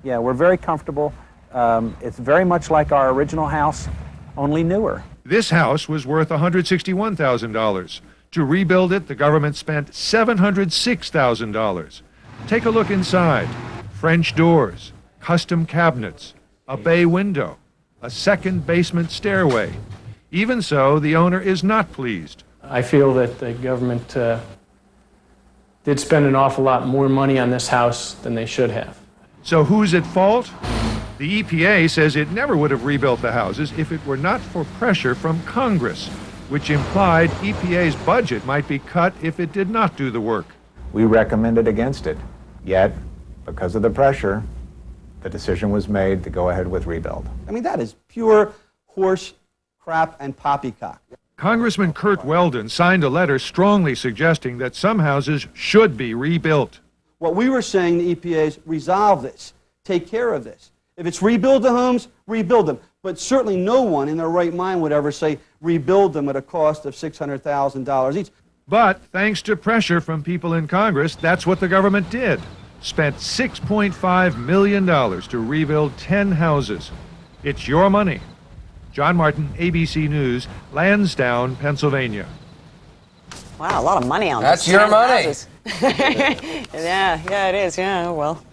Yeah, we're very comfortable. It's very much like our original house, only newer. This house was worth $161,000. To rebuild it, the government spent $706,000. Take a look inside. French doors, custom cabinets, a bay window, a second basement stairway. Even so, the owner is not pleased. I feel that the government did spend an awful lot more money on this house than they should have. So who's at fault? The EPA says it never would have rebuilt the houses if it were not for pressure from Congress, which implied EPA's budget might be cut if it did not do the work. We recommended against it, yet, because of the pressure, the decision was made to go ahead with rebuild. I mean, that is pure horse crap and poppycock. Congressman Kurt Weldon signed a letter strongly suggesting that some houses should be rebuilt. What we were saying to EPA is resolve this, take care of this. If it's rebuild the homes, rebuild them. But certainly no one in their right mind would ever say rebuild them at a cost of $600,000 each. But thanks to pressure from people in Congress, that's what the government did. Spent $6.5 million to rebuild 10 houses. It's your money. John Martin, ABC News, Lansdowne, Pennsylvania. Wow, a lot of money on That's this. your money. Yeah, it is. Yeah, well.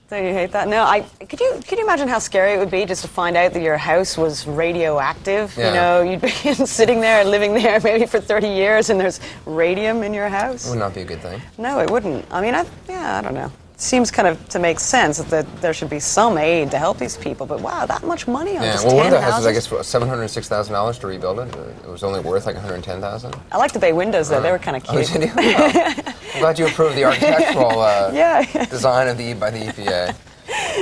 So you hate that? No, could you imagine how scary it would be just to find out that your house was radioactive? Yeah. You know, you'd be sitting there, living there maybe for 30 years, and there's radium in your house. It would not be a good thing. No, it wouldn't. I mean, I don't know. seems kind of to make sense that there should be some aid to help these people. But wow, that much money on just 10 one of the houses? houses, I guess, $706,000 to rebuild it. It was only worth like $110,000. I like the bay windows though; they were kind of cute. Oh, did you? Well, I'm glad you approved the architectural design by the EPA.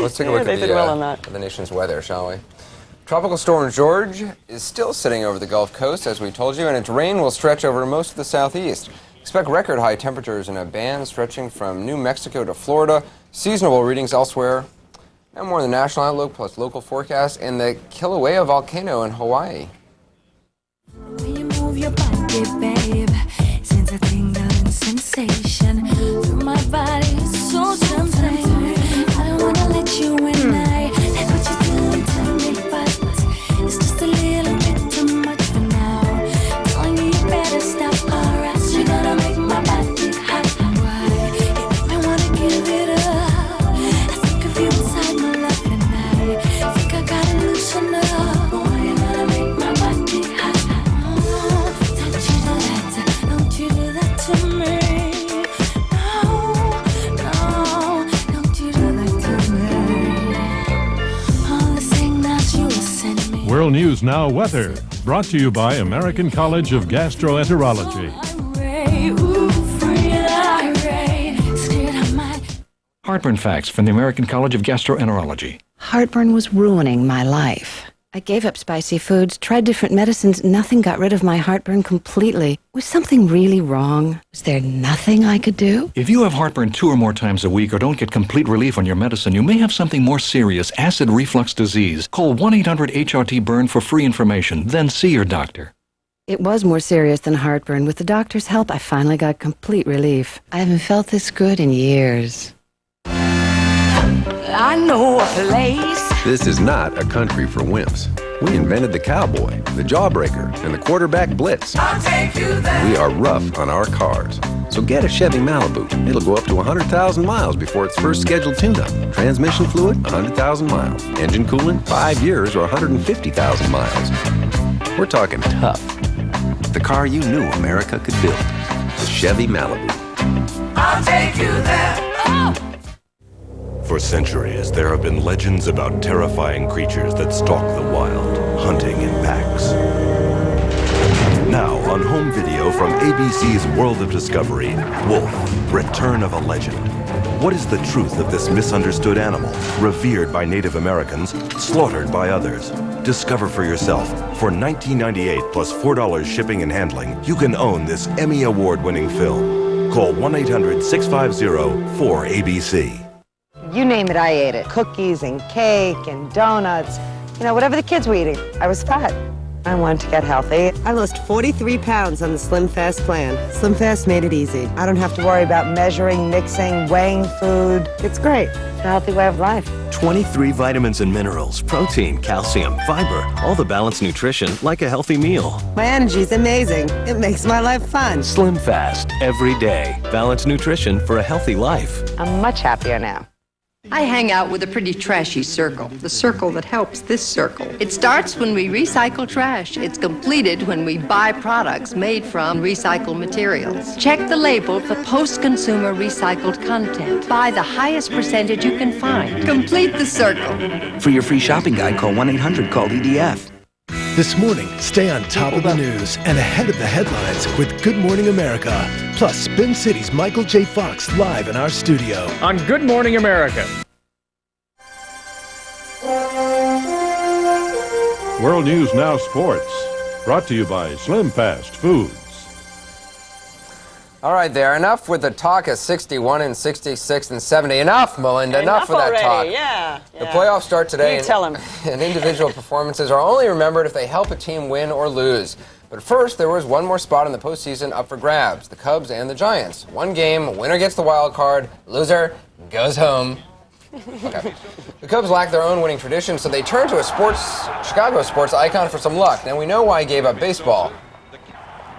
Let's take a look they at did well on that. the nation's weather, shall we? Tropical storm George is still sitting over the Gulf Coast, as we told you, and its rain will stretch over most of the southeast. Expect record high temperatures in a band stretching from New Mexico to Florida. Seasonable readings elsewhere. Now more on the national outlook plus local forecast and the Kilauea volcano in Hawaii. When you move your body, babe, sends a tingling sensation through my body. It's so tempting. I don't wanna let you in. I like what you're doing to me, but it's just a little bit too much for now. Telling you better stop, or else you're gonna make my body hot. Why? You make me wanna give it up. I think of you inside my love, and I think I gotta loosen up. Boy, you're gonna make my body hot. Don't you do that to me. No, don't you do that to me. All the signals you will send me. World News Now weather, brought to you by American College of Gastroenterology. Heartburn facts from the American College of Gastroenterology. Heartburn was ruining my life. I gave up spicy foods, tried different medicines. Nothing got rid of my heartburn completely. Was something really wrong? Was there nothing I could do? If you have heartburn 2 or more times a week or don't get complete relief on your medicine, you may have something more serious, acid reflux disease. Call 1-800-HRT-BURN for free information, then see your doctor. It was more serious than heartburn. With the doctor's help, I finally got complete relief. I haven't felt this good in years. I know a place. This is not a country for wimps. We invented the cowboy, the jawbreaker, and the quarterback blitz. I'll take you there. We are rough on our cars. So get a Chevy Malibu. It'll go up to 100,000 miles before its first scheduled tune-up. Transmission fluid, 100,000 miles. Engine coolant, 5 years or 150,000 miles. We're talking tough. The car you knew America could build. The Chevy Malibu. I'll take you there. Oh. For centuries, there have been legends about terrifying creatures that stalk the wild, hunting in packs. Now, on home video from ABC's World of Discovery, Wolf, Return of a Legend. What is the truth of this misunderstood animal, revered by Native Americans, slaughtered by others? Discover for yourself. For $19.98 plus $4 shipping and handling, you can own this Emmy Award-winning film. Call 1-800-650-4ABC. You name it, I ate it. Cookies and cake and donuts. You know, whatever the kids were eating. I was fat. I wanted to get healthy. I lost 43 pounds on the Slim Fast plan. Slim Fast made it easy. I don't have to worry about measuring, mixing, weighing food. It's great. It's a healthy way of life. 23 vitamins and minerals, protein, calcium, fiber, all the balanced nutrition like a healthy meal. My energy's amazing. It makes my life fun. Slim Fast, every day. Balanced nutrition for a healthy life. I'm much happier now. I hang out with a pretty trashy circle, the circle that helps this circle. It starts when we recycle trash. It's completed when we buy products made from recycled materials. Check the label for post-consumer recycled content. Buy the highest percentage you can find. Complete the circle. For your free shopping guide, call 1-800-CALL-EDF. This morning, stay on top of the news and ahead of the headlines with Good Morning America. Plus, Spin City's Michael J. Fox live in our studio. On Good Morning America. World News Now Sports, brought to you by Slim Fast Foods. All right, there. Enough with the talk of 61 and 66 and 70. Enough, Melinda. Enough with that already. talk. Yeah. The playoffs start today. You tell him. And individual performances are only remembered if they help a team win or lose. But first, there was one more spot in the postseason up for grabs: the Cubs and the Giants. One game, winner gets the wild card, loser goes home. Okay. The Cubs lack their own winning tradition, so they turn to a Chicago sports icon for some luck. Now, we know why he gave up baseball.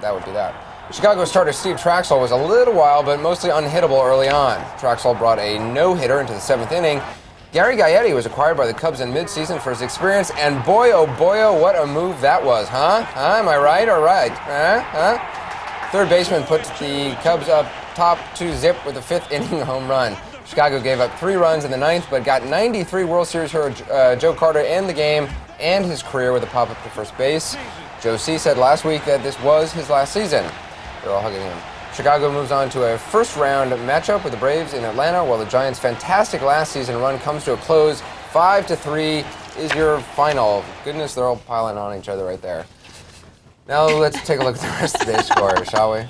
That would be that. Chicago starter Steve Traxall was a little wild, but mostly unhittable early on. Traxall brought a no-hitter into the 7th inning. Gary Gaetti was acquired by the Cubs in midseason for his experience, and boy, oh, what a move that was, huh? Am I right or right? Huh? Third baseman put the Cubs up top 2-0 with a 5th inning home run. Chicago gave up 3 runs in the 9th, but got 93 World Series hero Joe Carter in the game and his career with a pop-up to first base. Joe C. said last week that this was his last season. They're all hugging him. Chicago moves on to a first-round matchup with the Braves in Atlanta, while the Giants' fantastic last season run comes to a close. 5-3 is your final. Goodness, they're all piling on each other right there. Now let's take a look at the rest of today's score, shall we?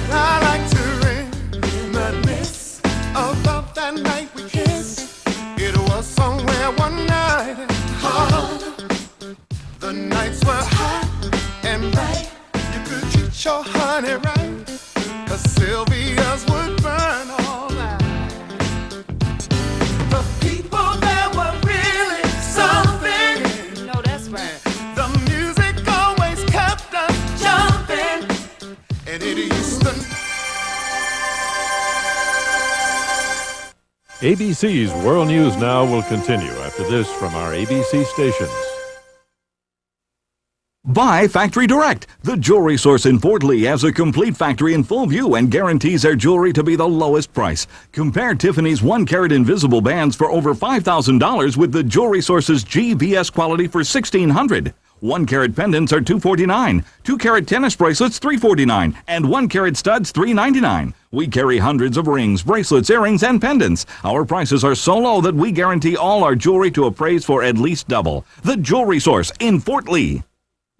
I like to reminisce about that night we kissed. It was somewhere one night. The nights were hot and bright. You could treat your honey right. The Sylvias would burn all night. The people that were really something. No, that's right. The music always kept us jumping. And it used to. ABC's World News Now will continue after this from our ABC stations. Buy Factory Direct. The jewelry source in Fort Lee has a complete factory in full view and guarantees their jewelry to be the lowest price. Compare Tiffany's 1-carat invisible bands for over $5,000 with the jewelry source's GVS quality for $1,600. 1-carat pendants are $249, 2-carat tennis bracelets $349, and 1-carat studs $399. We carry hundreds of rings, bracelets, earrings, and pendants. Our prices are so low that we guarantee all our jewelry to appraise for at least double. The Jewelry Source in Fort Lee.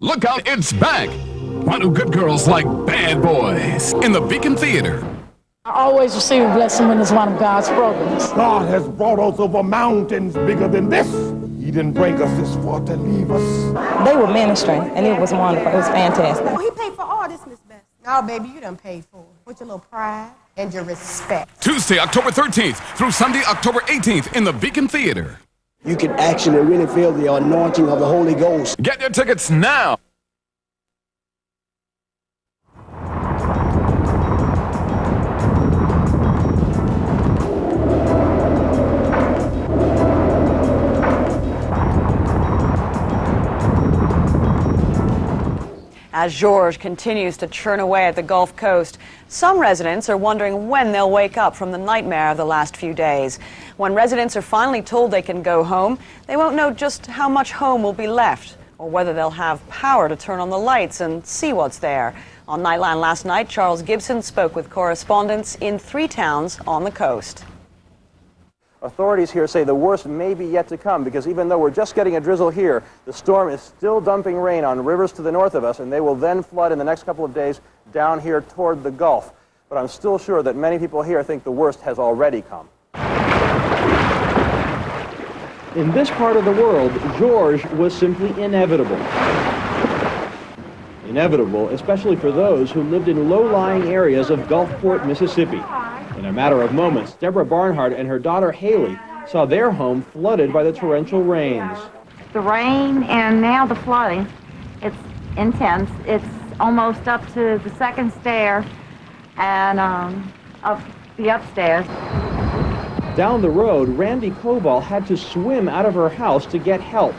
Look out, it's back! Why do good girls like bad boys in the Beacon Theater? I always receive a blessing when it's one of God's programs. God has brought us over mountains bigger than this. He didn't bring us this far to leave us. They were ministering, and it was wonderful. It was fantastic. Well, he paid for all this, Miss Best. No, baby, you done paid for it. With your little pride and your respect. Tuesday, October 13th through Sunday, October 18th in the Beacon Theater. You can actually really feel the anointing of the Holy Ghost. Get your tickets now. As George continues to churn away at the Gulf Coast, some residents are wondering when they'll wake up from the nightmare of the last few days. When residents are finally told they can go home, they won't know just how much home will be left or whether they'll have power to turn on the lights and see what's there. On Nightline last night, Charles Gibson spoke with correspondents in 3 towns on the coast. Authorities here say the worst may be yet to come because even though we're just getting a drizzle here, the storm is still dumping rain on rivers to the north of us, and they will then flood in the next couple of days down here toward the Gulf. But I'm still sure that many people here think the worst has already come. In this part of the world, George was simply inevitable. Inevitable, especially for those who lived in low-lying areas of Gulfport, Mississippi. In a matter of moments, Deborah Barnhart and her daughter Haley saw their home flooded by the torrential rains. The rain and now the flooding, it's intense. It's almost up to the second stair and up the upstairs. Down the road, Randy Cobal had to swim out of her house to get help.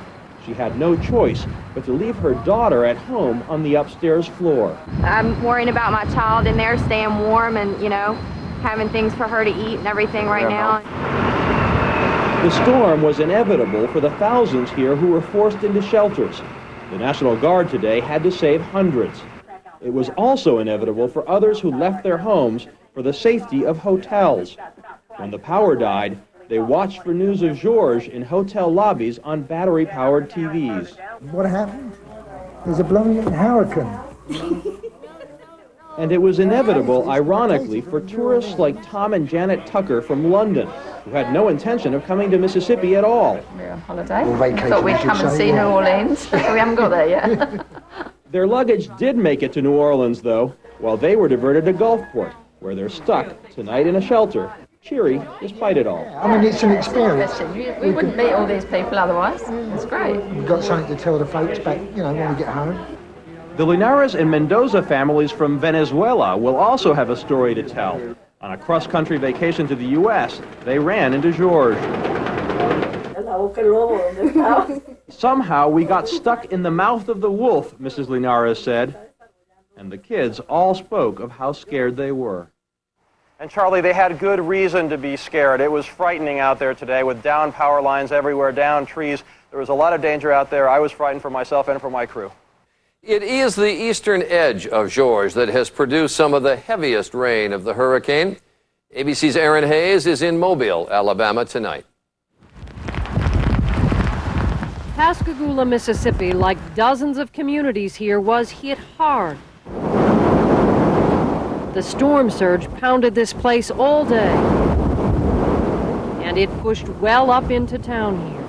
She had no choice but to leave her daughter at home on the upstairs floor. I'm worrying about my child in there, staying warm and, having things for her to eat and everything right now. The storm was inevitable for the thousands here who were forced into shelters. The National Guard today had to save hundreds. It was also inevitable for others who left their homes for the safety of hotels. When the power died, they watched for news of George in hotel lobbies on battery-powered TVs. What happened? There's a blowing hurricane. And it was inevitable, ironically, for tourists like Tom and Janet Tucker from London, who had no intention of coming to Mississippi at all. We're on holiday. Thought we'd come and see New Orleans. We haven't got there yet. Their luggage did make it to New Orleans, though, while they were diverted to Gulfport, where they're stuck tonight in a shelter, cheery despite it all. I mean, it's an experience. We wouldn't meet all these people otherwise. It's great. We've got something to tell the folks back, when we get home. The Linares and Mendoza families from Venezuela will also have a story to tell. On a cross-country vacation to the U.S., they ran into George. Somehow we got stuck in the mouth of the wolf, Mrs. Linares said. And the kids all spoke of how scared they were. And Charlie, they had good reason to be scared. It was frightening out there today with down power lines everywhere, down trees. There was a lot of danger out there. I was frightened for myself and for my crew. It is the eastern edge of George that has produced some of the heaviest rain of the hurricane. ABC's Aaron Hayes is in Mobile, Alabama tonight. Pascagoula, Mississippi, like dozens of communities here, was hit hard. The storm surge pounded this place all day, and it pushed well up into town here.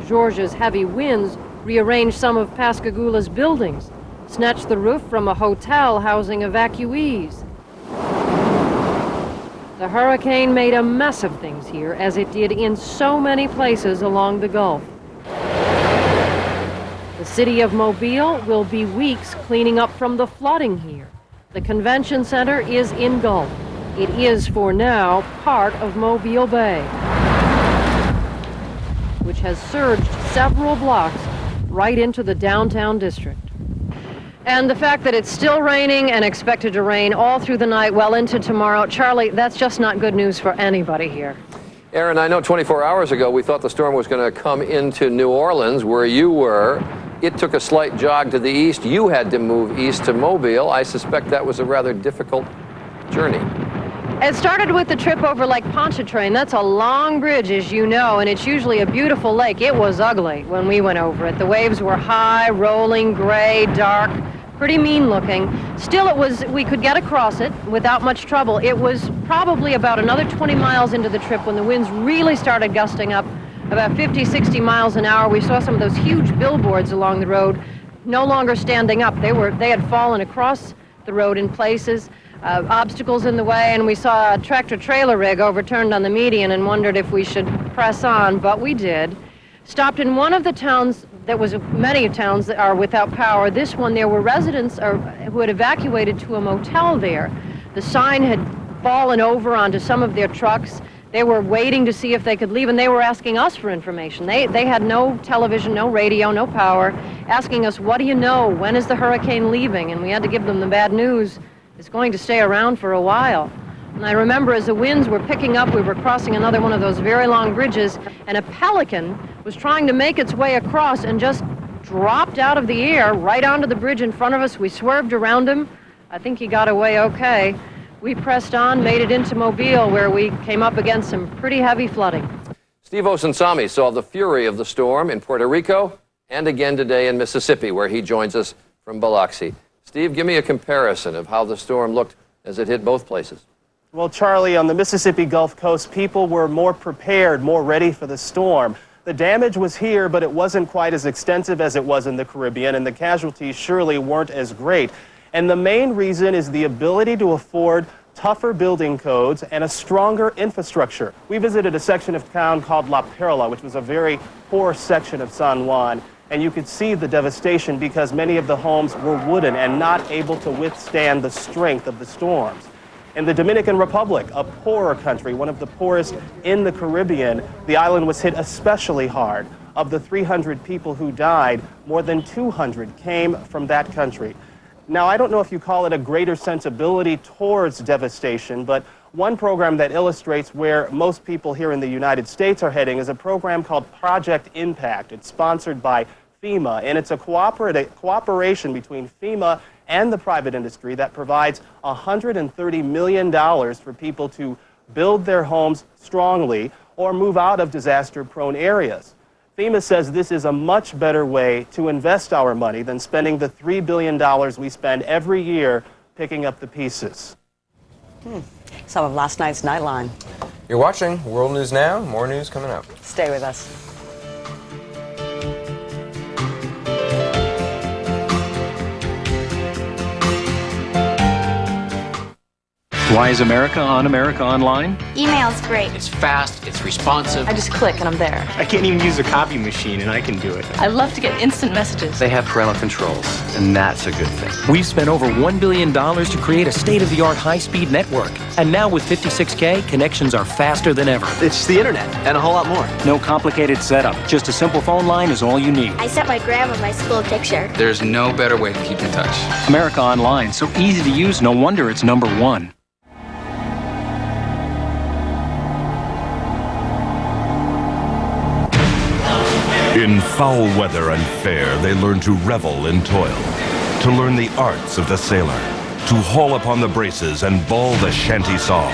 Georgia's heavy winds rearranged some of Pascagoula's buildings, snatched the roof from a hotel housing evacuees. The hurricane made a mess of things here, as it did in so many places along the Gulf. The city of Mobile will be weeks cleaning up from the flooding here. The convention center is engulfed. It is, for now, part of Mobile Bay, which has surged several blocks right into the downtown district. And the fact that it's still raining and expected to rain all through the night, well into tomorrow, Charlie, that's just not good news for anybody here. Aaron, I know 24 hours ago we thought the storm was going to come into New Orleans, where you were. It took a slight jog to the east. You had to move east to Mobile. I suspect that was a rather difficult journey. It started with the trip over Lake Pontchartrain. That's a long bridge, as you know, and it's usually a beautiful lake. It was ugly when we went over it. The waves were high, rolling, gray, dark, pretty mean looking. Still, we could get across it without much trouble. It was probably about another 20 miles into the trip when the winds really started gusting up about 50, 60 miles an hour. We saw some of those huge billboards along the road no longer standing up. They had fallen across the road in places, obstacles in the way, and we saw a tractor-trailer rig overturned on the median and wondered if we should press on, but we did. Stopped in one of the towns. There was many towns that are without power. This one, there were residents who had evacuated to a motel there. The sign had fallen over onto some of their trucks. They were waiting to see if they could leave, and they were asking us for information. They had no television, no radio, no power, asking us, what do you know? When is the hurricane leaving? And we had to give them the bad news. It's going to stay around for a while. And I remember as the winds were picking up, we were crossing another one of those very long bridges, and a pelican was trying to make its way across and just dropped out of the air right onto the bridge in front of us. We swerved around him. I think he got away okay. We pressed on, made it into Mobile, where we came up against some pretty heavy flooding. Steve Osunsami saw the fury of the storm in Puerto Rico and again today in Mississippi, where he joins us from Biloxi. Steve, give me a comparison of how the storm looked as it hit both places. Well, Charlie, on the Mississippi Gulf Coast, people were more prepared, more ready for the storm. The damage was here, but it wasn't quite as extensive as it was in the Caribbean, and the casualties surely weren't as great. And the main reason is the ability to afford tougher building codes and a stronger infrastructure. We visited a section of town called La Perla, which was a very poor section of San Juan, and you could see the devastation because many of the homes were wooden and not able to withstand the strength of the storms. In the Dominican Republic, a poorer country, one of the poorest in the Caribbean, the island was hit especially hard. Of the 300 people who died, more than 200 came from that country. Now, I don't know if you call it a greater sensibility towards devastation, but one program that illustrates where most people here in the United States are heading is a program called Project Impact. It's sponsored by FEMA, and it's a cooperation between FEMA and the private industry that provides $130 million for people to build their homes strongly or move out of disaster-prone areas. FEMA says this is a much better way to invest our money than spending the $3 billion we spend every year picking up the pieces. Some of last night's Nightline. You're watching World News Now. More news coming up. Stay with us. Why is America Online? Email's great. It's fast, it's responsive. I just click and I'm there. I can't even use a copy machine and I can do it. I love to get instant messages. They have parental controls, and that's a good thing. We've spent over $1 billion to create a state-of-the-art high-speed network. And now with 56K, connections are faster than ever. It's the internet and a whole lot more. No complicated setup. Just a simple phone line is all you need. I sent my grandma my school picture. There's no better way to keep in touch. America Online, so easy to use, no wonder it's #1. In foul weather and fair, they learn to revel in toil, to learn the arts of the sailor, to haul upon the braces and bawl the shanty song,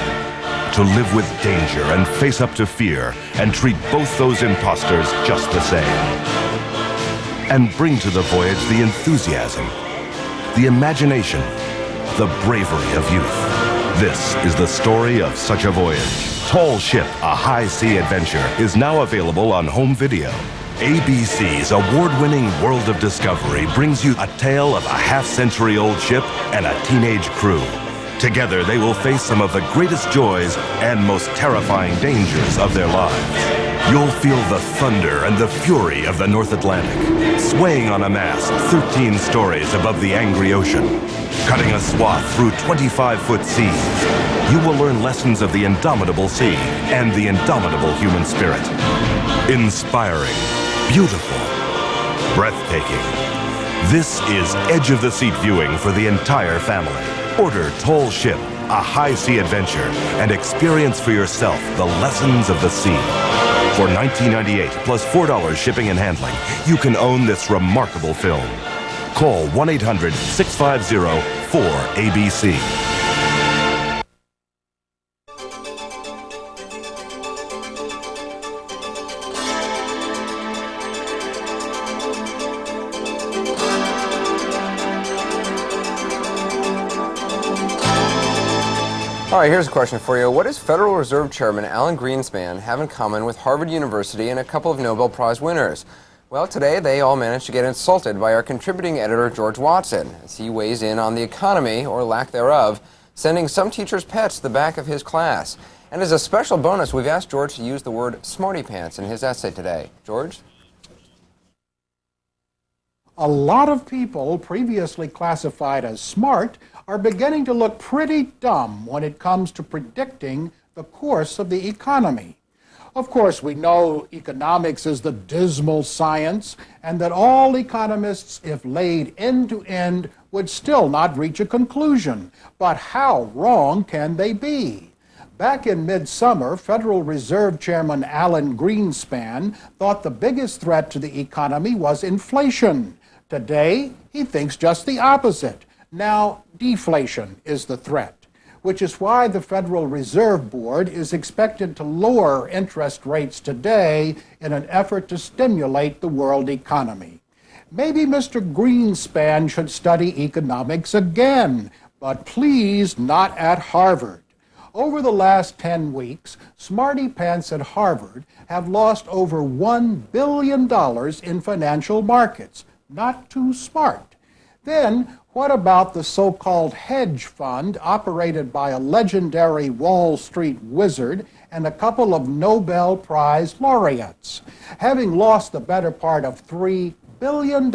to live with danger and face up to fear and treat both those impostors just the same, and bring to the voyage the enthusiasm, the imagination, the bravery of youth. This is the story of such a voyage. Tall Ship, a high-sea adventure, is now available on home video. ABC's award-winning World of Discovery brings you a tale of a half-century-old ship and a teenage crew. Together, they will face some of the greatest joys and most terrifying dangers of their lives. You'll feel the thunder and the fury of the North Atlantic, swaying on a mast 13 stories above the angry ocean, cutting a swath through 25-foot seas. You will learn lessons of the indomitable sea and the indomitable human spirit. Inspiring, beautiful, breathtaking. This is edge-of-the-seat viewing for the entire family. Order Tall Ship, a high-sea adventure, and experience for yourself the lessons of the sea. For $19.98 plus $4 shipping and handling, you can own this remarkable film. Call 1-800-650-4ABC. All right, here's a question for you. What does Federal Reserve Chairman Alan Greenspan have in common with Harvard University and a couple of Nobel Prize winners? Well, today they all managed to get insulted by our contributing editor, George Watson, as he weighs in on the economy, or lack thereof, sending some teachers' pets to the back of his class. And as a special bonus, we've asked George to use the word smarty pants in his essay today. George? A lot of people previously classified as smart are beginning to look pretty dumb when it comes to predicting the course of the economy. Of course, we know economics is the dismal science, and that all economists, if laid end to end, would still not reach a conclusion. But how wrong can they be? Back in midsummer, Federal Reserve Chairman Alan Greenspan thought the biggest threat to the economy was inflation. Today, he thinks just the opposite. Now, deflation is the threat, which is why the Federal Reserve Board is expected to lower interest rates today in an effort to stimulate the world economy. Maybe Mr. Greenspan should study economics again, but please not at Harvard. Over the last 10 weeks, smarty pants at Harvard have lost over $1 billion in financial markets. Not too smart. Then, what about the so-called hedge fund operated by a legendary Wall Street wizard and a couple of Nobel Prize laureates? Having lost the better part of $3 billion,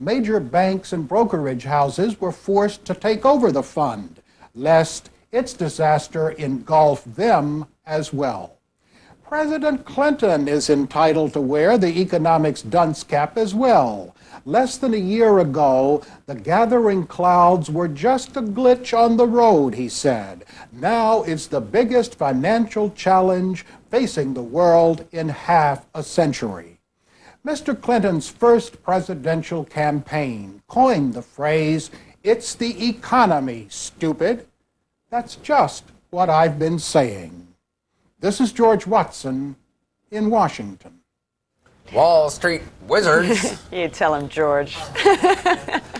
major banks and brokerage houses were forced to take over the fund, lest its disaster engulf them as well. President Clinton is entitled to wear the economics dunce cap as well. Less than a year ago, the gathering clouds were just a glitch on the road, he said. Now it's the biggest financial challenge facing the world in half a century. Mr. Clinton's first presidential campaign coined the phrase, "It's the economy, stupid." That's just what I've been saying. This is George Watson in Washington. Wall Street wizards. You tell him, George.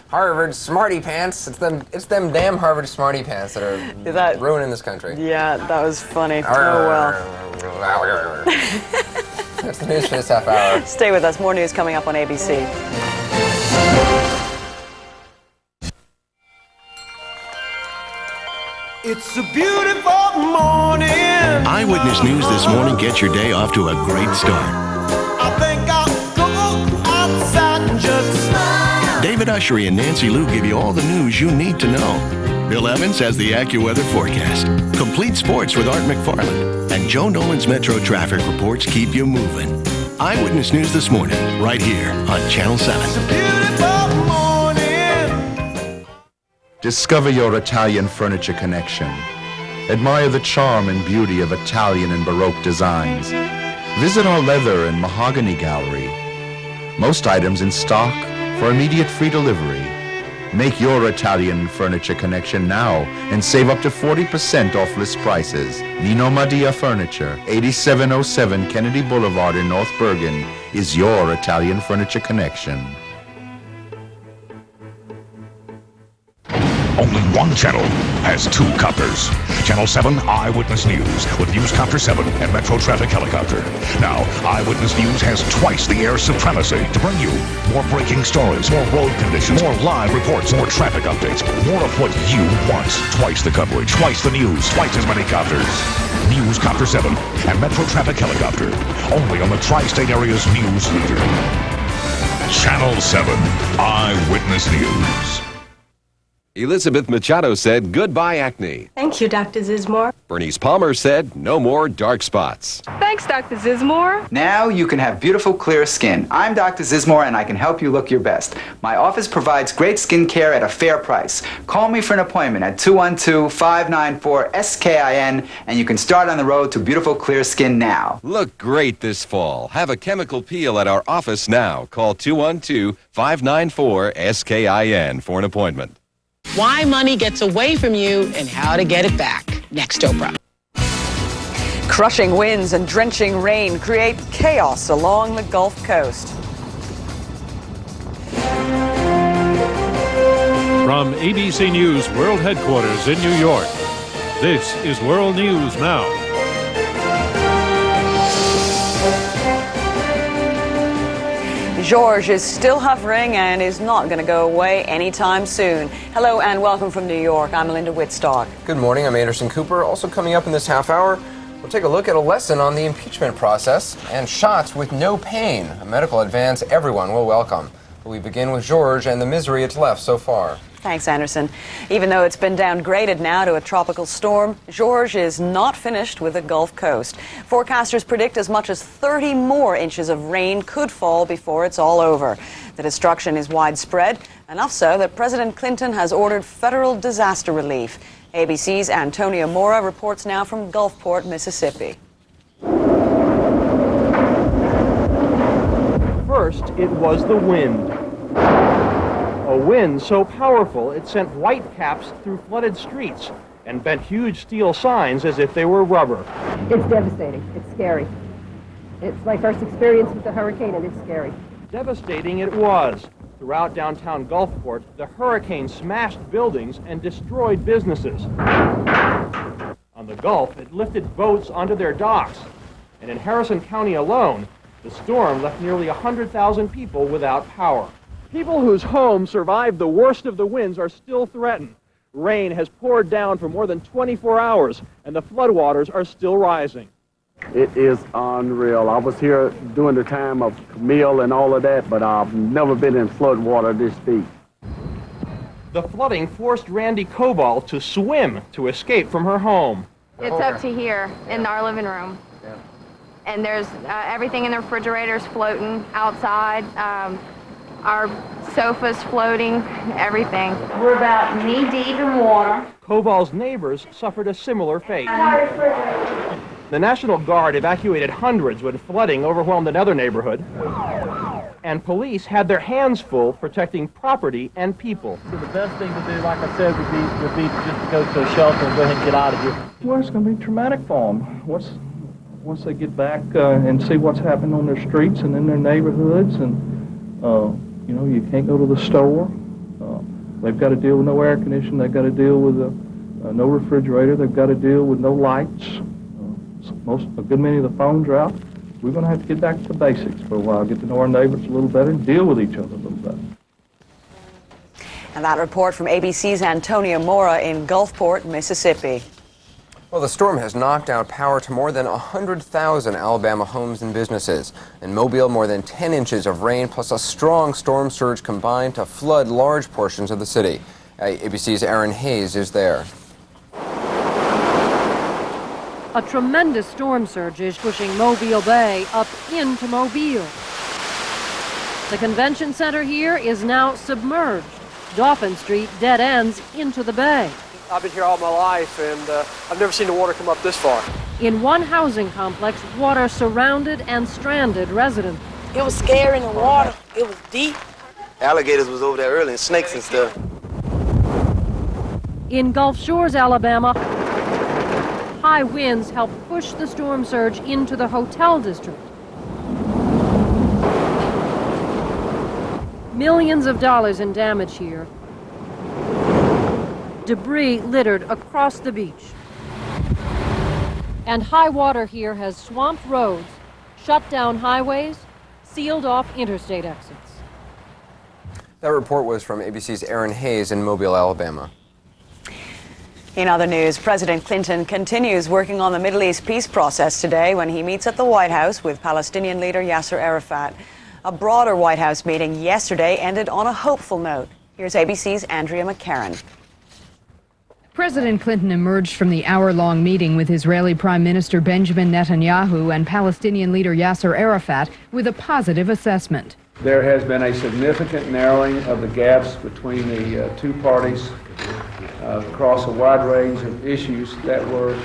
Harvard smarty pants. It's them damn Harvard smarty pants that are ruining this country. Yeah, that was funny. Oh, well. That's the news for this half hour. Stay with us. More news coming up on ABC. It's a beautiful morning. Eyewitness News this morning gets your day off to a great start. I think I'll go outside and just smile. David Ushery and Nancy Lou give you all the news you need to know. Bill Evans has the AccuWeather forecast. Complete Sports with Art McFarland. And Joe Nolan's Metro Traffic reports keep you moving. Eyewitness News this morning, right here on Channel 7. It's a beautiful morning. Discover your Italian furniture connection. Admire the charm and beauty of Italian and Baroque designs. Visit our leather and mahogany gallery. Most items in stock for immediate free delivery. Make your Italian furniture connection now and save up to 40% off list prices. Nino Madia Furniture, 8707 Kennedy Boulevard in North Bergen, is your Italian furniture connection. Only one channel has two copters. Channel 7 Eyewitness News with Newscopter 7 and Metro Traffic Helicopter. Now, Eyewitness News has twice the air supremacy to bring you more breaking stories, more road conditions, more live reports, more traffic updates, more of what you want. Twice the coverage, twice the news, twice as many copters. Newscopter 7 and Metro Traffic Helicopter. Only on the tri-state area's news leader. Channel 7 Eyewitness News. Elizabeth Machado said goodbye acne. Thank you, Dr. Zismore. Bernice Palmer said no more dark spots. Thanks, Dr. Zismore. Now you can have beautiful, clear skin. I'm Dr. Zismore, and I can help you look your best. My office provides great skin care at a fair price. Call me for an appointment at 212-594-SKIN, and you can start on the road to beautiful, clear skin now. Look great this fall. Have a chemical peel at our office now. Call 212-594-SKIN for an appointment. Why money gets away from you and how to get it back. Next, Oprah. Crushing winds and drenching rain create chaos along the Gulf Coast. From ABC News World Headquarters in New York, this is World News Now. George is still hovering and is not going to go away anytime soon. Hello and welcome from New York. I'm Melinda Wittstock. Good morning. I'm Anderson Cooper. Also coming up in this half hour, we'll take a look at a lesson on the impeachment process and shots with no pain, a medical advance everyone will welcome. But we begin with George and the misery it's left so far. Thanks, Anderson. Even though it's been downgraded now to a tropical storm, George is not finished with the Gulf Coast. Forecasters predict as much as 30 more inches of rain could fall before it's all over. The destruction is widespread, enough so that President Clinton has ordered federal disaster relief. ABC's Antonio Mora reports now from Gulfport, Mississippi. First, it was the wind. A wind so powerful it sent white caps through flooded streets and bent huge steel signs as if they were rubber. It's devastating. It's scary. It's my first experience with the hurricane, and it's scary. Devastating it was. Throughout downtown Gulfport, the hurricane smashed buildings and destroyed businesses. On the Gulf, it lifted boats onto their docks. And in Harrison County alone, the storm left nearly 100,000 people without power. People whose homes survived the worst of the winds are still threatened. Rain has poured down for more than 24 hours, and the floodwaters are still rising. It is unreal. I was here during the time of Camille and all of that, but I've never been in floodwater this deep. The flooding forced Randy Cobalt to swim to escape from her home. It's up to here in our living room. And there's everything in the refrigerator's floating outside. Our sofa's floating, everything. We're about knee-deep in water. Cobalt's neighbors suffered a similar fate. The National Guard evacuated hundreds when flooding overwhelmed another neighborhood. And police had their hands full protecting property and people. So the best thing to do, like I said, would be just to go to a shelter and go ahead and get out of here. Well, it's going to be traumatic for them. Once they get back and see what's happening on their streets and in their neighborhoods, and you know, you can't go to the store. They've got to deal with no air conditioning. They've got to deal with no refrigerator. They've got to deal with no lights. A good many of the phones are out. We're going to have to get back to the basics for a while, get to know our neighbors a little better, and deal with each other a little better. And that report from ABC's Antonia Mora in Gulfport, Mississippi. Well, the storm has knocked out power to more than 100,000 Alabama homes and businesses. In Mobile, more than 10 inches of rain plus a strong storm surge combined to flood large portions of the city. ABC's Aaron Hayes is there. A tremendous storm surge is pushing Mobile Bay up into Mobile. The convention center here is now submerged. Dauphin Street dead ends into the bay. I've been here all my life, and I've never seen the water come up this far. In one housing complex, water surrounded and stranded residents. It was scary in the water. It was deep. Alligators was over there early, and snakes and stuff. In Gulf Shores, Alabama, high winds helped push the storm surge into the hotel district. Millions of dollars in damage here. Debris littered across the beach. And high water here has swamped roads, shut down highways, sealed off interstate exits. That report was from ABC's Aaron Hayes in Mobile, Alabama. In other news, President Clinton continues working on the Middle East peace process today when he meets at the White House with Palestinian leader Yasser Arafat. A broader White House meeting yesterday ended on a hopeful note. Here's ABC's Andrea McCarran. President Clinton emerged from the hour-long meeting with Israeli Prime Minister Benjamin Netanyahu and Palestinian leader Yasser Arafat with a positive assessment. There has been a significant narrowing of the gaps between the two parties across a wide range of issues that were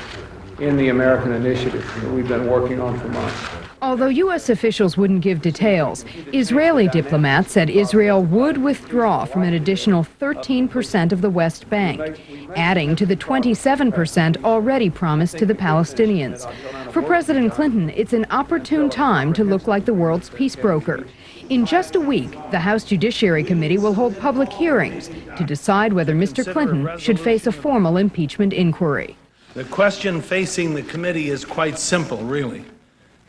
in the American initiative that we've been working on for months. Although U.S. officials wouldn't give details, Israeli diplomats said Israel would withdraw from an additional 13% of the West Bank, adding to the 27% already promised to the Palestinians. For President Clinton, it's an opportune time to look like the world's peace broker. In just a week, the House Judiciary Committee will hold public hearings to decide whether Mr. Clinton should face a formal impeachment inquiry. The question facing the committee is quite simple, really.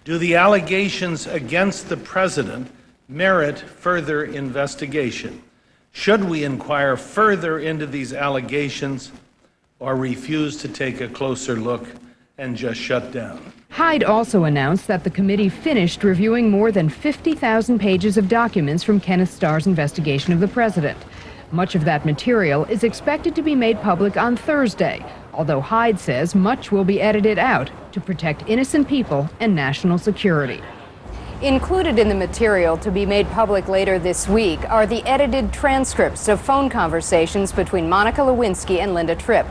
Do the allegations against the president merit further investigation? Should we inquire further into these allegations or refuse to take a closer look and just shut down? Hyde also announced that the committee finished reviewing more than 50,000 pages of documents from Kenneth Starr's investigation of the president. Much of that material is expected to be made public on Thursday, although Hyde says much will be edited out to protect innocent people and national security. Included in the material to be made public later this week are the edited transcripts of phone conversations between Monica Lewinsky and Linda Tripp.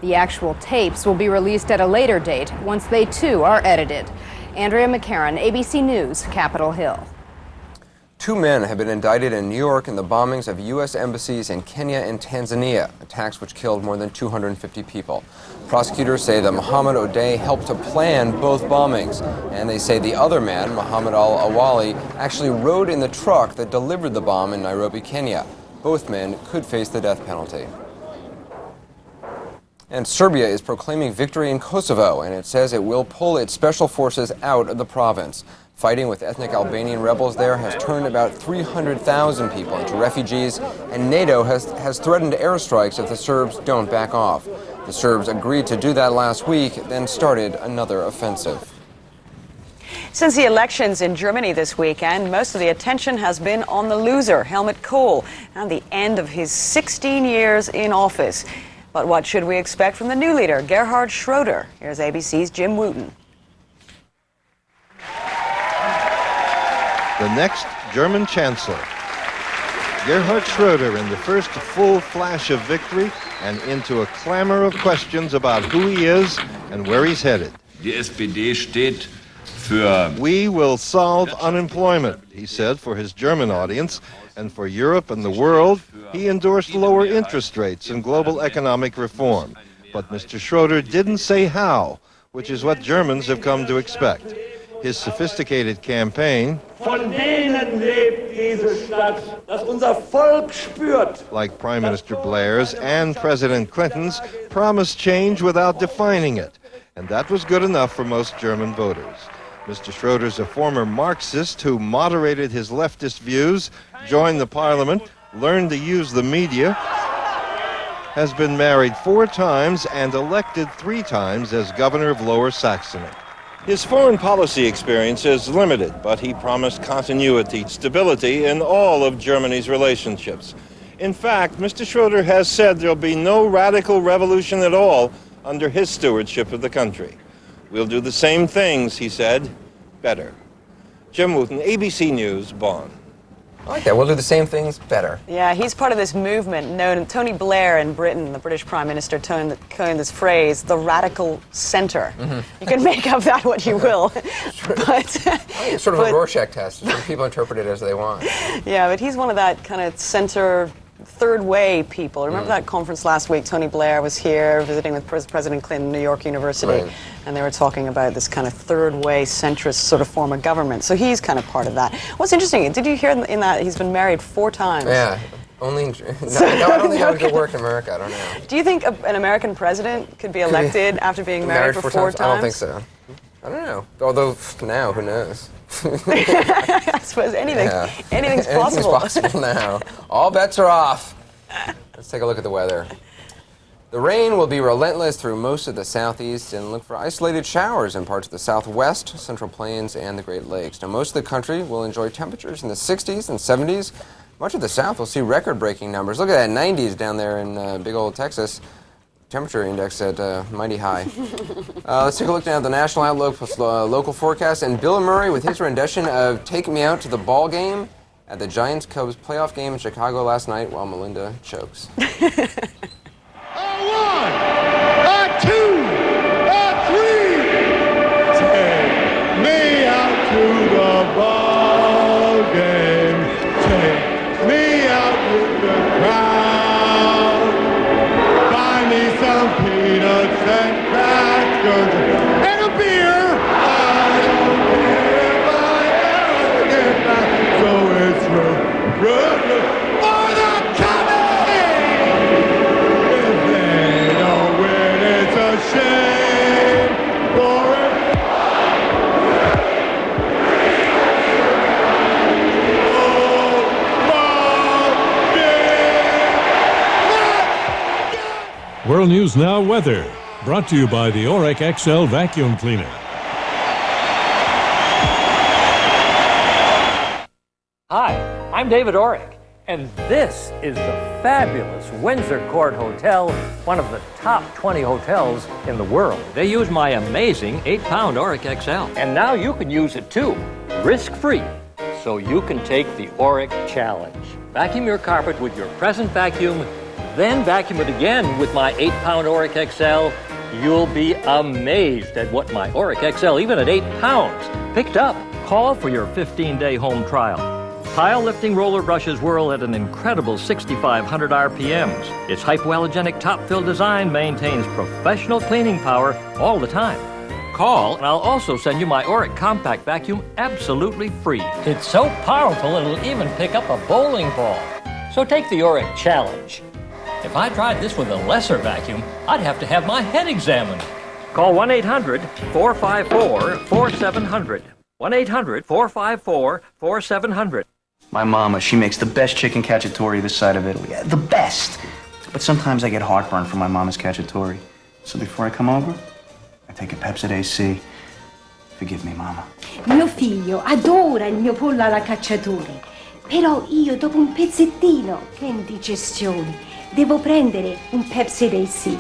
The actual tapes will be released at a later date once they too are edited. Andrea McCarran, ABC News, Capitol Hill. 2 men have been indicted in New York in the bombings of U.S. embassies in Kenya and Tanzania, attacks which killed more than 250 people. Prosecutors say that Mohammed O'Day helped to plan both bombings, and they say the other man, Mohammed Al-Awali, actually rode in the truck that delivered the bomb in Nairobi, Kenya. Both men could face the death penalty. And Serbia is proclaiming victory in Kosovo, and it says it will pull its special forces out of the province. Fighting with ethnic Albanian rebels there has turned about 300,000 people into refugees, and NATO has threatened airstrikes if the Serbs don't back off. The Serbs agreed to do that last week, then started another offensive. Since the elections in Germany this weekend, most of the attention has been on the loser, Helmut Kohl, and the end of his 16 years in office. But what should we expect from the new leader, Gerhard Schroeder? Here's ABC's Jim Wooten. The next German Chancellor. Gerhard Schroeder in the first full flash of victory and into a clamor of questions about who he is and where he's headed. Die SPD steht für We will solve unemployment, he said for his German audience, and for Europe and the world, he endorsed lower interest rates and global economic reform. But Mr. Schroeder didn't say how, which is what Germans have come to expect. His sophisticated campaign, Von denen lebt diese Stadt, dass unser Volk spürt. Like Prime Minister Blair's and President Clinton's, promised change without defining it. And that was good enough for most German voters. Mr. Schroeder's a former Marxist who moderated his leftist views, joined the parliament, learned to use the media, has been married 4 times and elected 3 times as governor of Lower Saxony. His foreign policy experience is limited, but he promised continuity, stability in all of Germany's relationships. In fact, Mr. Schroeder has said there'll be no radical revolution at all under his stewardship of the country. We'll do the same things, he said, better. Jim Wooten, ABC News, Bonn. I like that. We'll do the same things better. Yeah, he's part of this movement known, Tony Blair in Britain, the British Prime Minister, coined this phrase, the radical centre. You can make of that what you will. But, it's sort of a Rorschach test. Sort of people interpret it as they want. Yeah, but he's one of that kind of centre, third way people. Remember that conference last week? Tony Blair was here visiting with President Clinton, New York University, and they were talking about this kind of third way centrist sort of form of government. So he's kind of part of that. What's interesting, did you hear in that he's been married 4 times? Yeah. I don't think how it could work in America. I don't know. Do you think an American president could be elected after being married for 4 times? I don't think so. I don't know. Although now, who knows? I suppose anything's possible. Anything's possible now. All bets are off. Let's take a look at the weather. The rain will be relentless through most of the southeast, and look for isolated showers in parts of the southwest, central plains, and the Great Lakes. Now, most of the country will enjoy temperatures in the 60s and 70s. Much of the south will see record-breaking numbers. Look at that 90s down there in big old Texas. Temperature index at mighty high. Let's take a look down at the national outlook plus local forecast, and Bill Murray with his rendition of "Take Me Out to the Ball Game" at the Giants-Cubs playoff game in Chicago last night while Melinda chokes. A 1, a 2, a 3. Take me out to the ball game. Take me out with the crowd. Some peanuts and crackers and a beer. I don't care if I ever get back. So it's room for the coming. If they don't win, it's a shame for it. World News Now weather, brought to you by the Oreck XL vacuum cleaner. Hi, I'm David Oreck, and this is the fabulous Windsor Court Hotel, one of the top 20 hotels in the world. They use my amazing 8-pound Oreck XL. And now you can use it too, risk-free. So you can take the Oreck Challenge. Vacuum your carpet with your present vacuum, then vacuum it again with my 8-pound Oreck XL. You'll be amazed at what my Oreck XL, even at 8 pounds, picked up. Call for your 15-day home trial. Pile lifting roller brushes whirl at an incredible 6,500 RPMs. Its hypoallergenic top-fill design maintains professional cleaning power all the time. Call, and I'll also send you my Oreck Compact Vacuum absolutely free. It's so powerful it'll even pick up a bowling ball. So take the Oreck Challenge. If I tried this with a lesser vacuum, I'd have to have my head examined. Call 1-800-454-4700. 1-800-454-4700. My mama, she makes the best chicken cacciatore this side of Italy. The best! But sometimes I get heartburn from my mama's cacciatore. So before I come over, I take a Pepsi AC. Forgive me, mama. Mio figlio adora il mio pollo alla cacciatore. Però io, dopo un pezzettino, che indigestione. Devo prendere un Pepsi AC.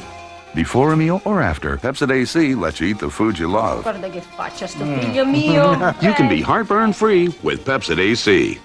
Before a meal or after, Pepsi AC lets you eat the food you love. Guarda che faccia sto figlio mio. You can be heartburn-free with Pepsi AC.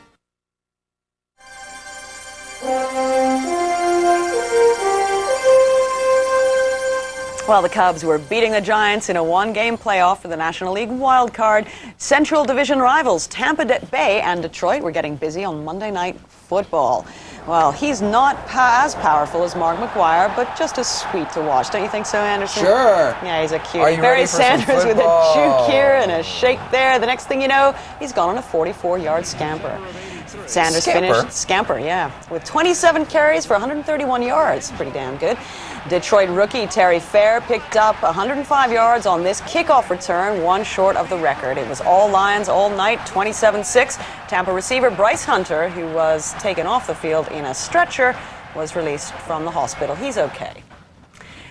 Well, the Cubs were beating the Giants in a 1-game playoff for the National League wild card. Central Division rivals Tampa Bay and Detroit were getting busy on Monday Night Football. Well, he's not as powerful as Mark McGuire, but just as sweet to watch. Don't you think so, Anderson? Sure. Yeah, he's a cute. Are you Barry ready for some Sanders with a football? juke here and a shake there. The next thing you know, he's gone on a 44-yard scamper. Sanders finished with 27 carries for 131 yards. Pretty damn good. Detroit rookie Terry Fair picked up 105 yards on this kickoff return, one short of the record. It was all Lions all night, 27-6. Tampa receiver Bryce Hunter, who was taken off the field in a stretcher, was released from the hospital. He's okay.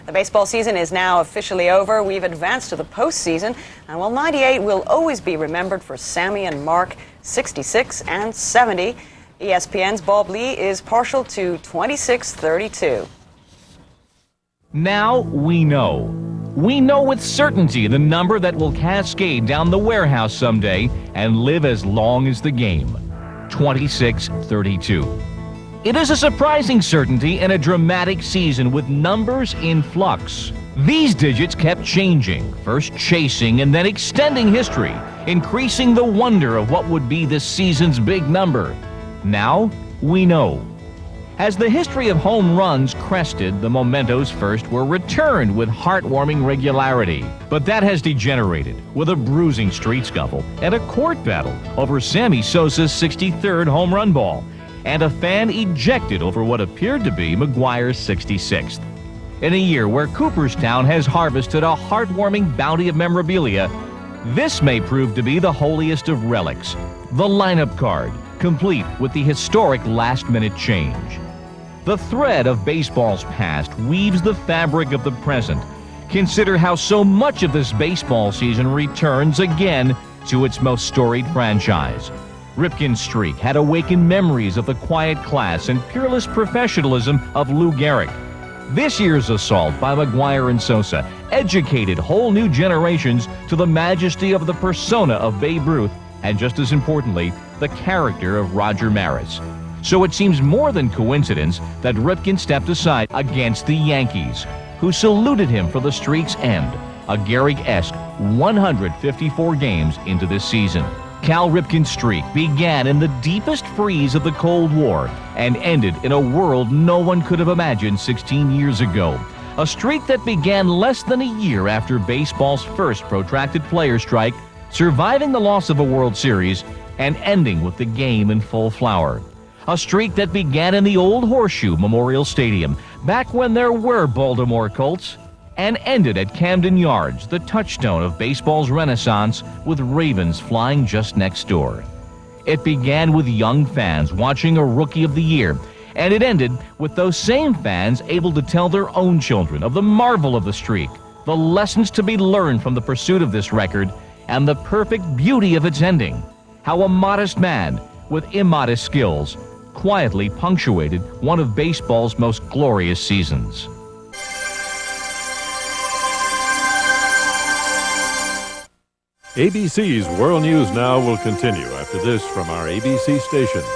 The baseball season is now officially over. We've advanced to the postseason, and while 98 will always be remembered for Sammy and Mark, 66 and 70, ESPN's Bob Lee is partial to 26-32. Now we know. We know with certainty the number that will cascade down the warehouse someday and live as long as the game. 26-32. It is a surprising certainty in a dramatic season with numbers in flux. These digits kept changing, first chasing and then extending history, increasing the wonder of what would be this season's big number. Now we know. As the history of home runs crested, the mementos first were returned with heartwarming regularity. But that has degenerated with a bruising street scuffle and a court battle over Sammy Sosa's 63rd home run ball, and a fan ejected over what appeared to be McGuire's 66th. In a year where Cooperstown has harvested a heartwarming bounty of memorabilia, this may prove to be the holiest of relics, the lineup card, complete with the historic last-minute change. The thread of baseball's past weaves the fabric of the present. Consider how so much of this baseball season returns again to its most storied franchise. Ripken's streak had awakened memories of the quiet class and peerless professionalism of Lou Gehrig. This year's assault by McGuire and Sosa educated whole new generations to the majesty of the persona of Babe Ruth and, just as importantly, the character of Roger Maris. So it seems more than coincidence that Ripken stepped aside against the Yankees, who saluted him for the streak's end, a Gehrig-esque 154 games into this season. Cal Ripken's streak began in the deepest freeze of the Cold War and ended in a world no one could have imagined 16 years ago. A streak that began less than a year after baseball's first protracted player strike, surviving the loss of a World Series, and ending with the game in full flower. A streak that began in the old Horseshoe Memorial Stadium, back when there were Baltimore Colts, and ended at Camden Yards, the touchstone of baseball's renaissance, with Ravens flying just next door. It began with young fans watching a Rookie of the Year, and it ended with those same fans able to tell their own children of the marvel of the streak, the lessons to be learned from the pursuit of this record, and the perfect beauty of its ending. How a modest man with immodest skills quietly punctuated one of baseball's most glorious seasons. ABC's World News Now will continue after this from our ABC stations.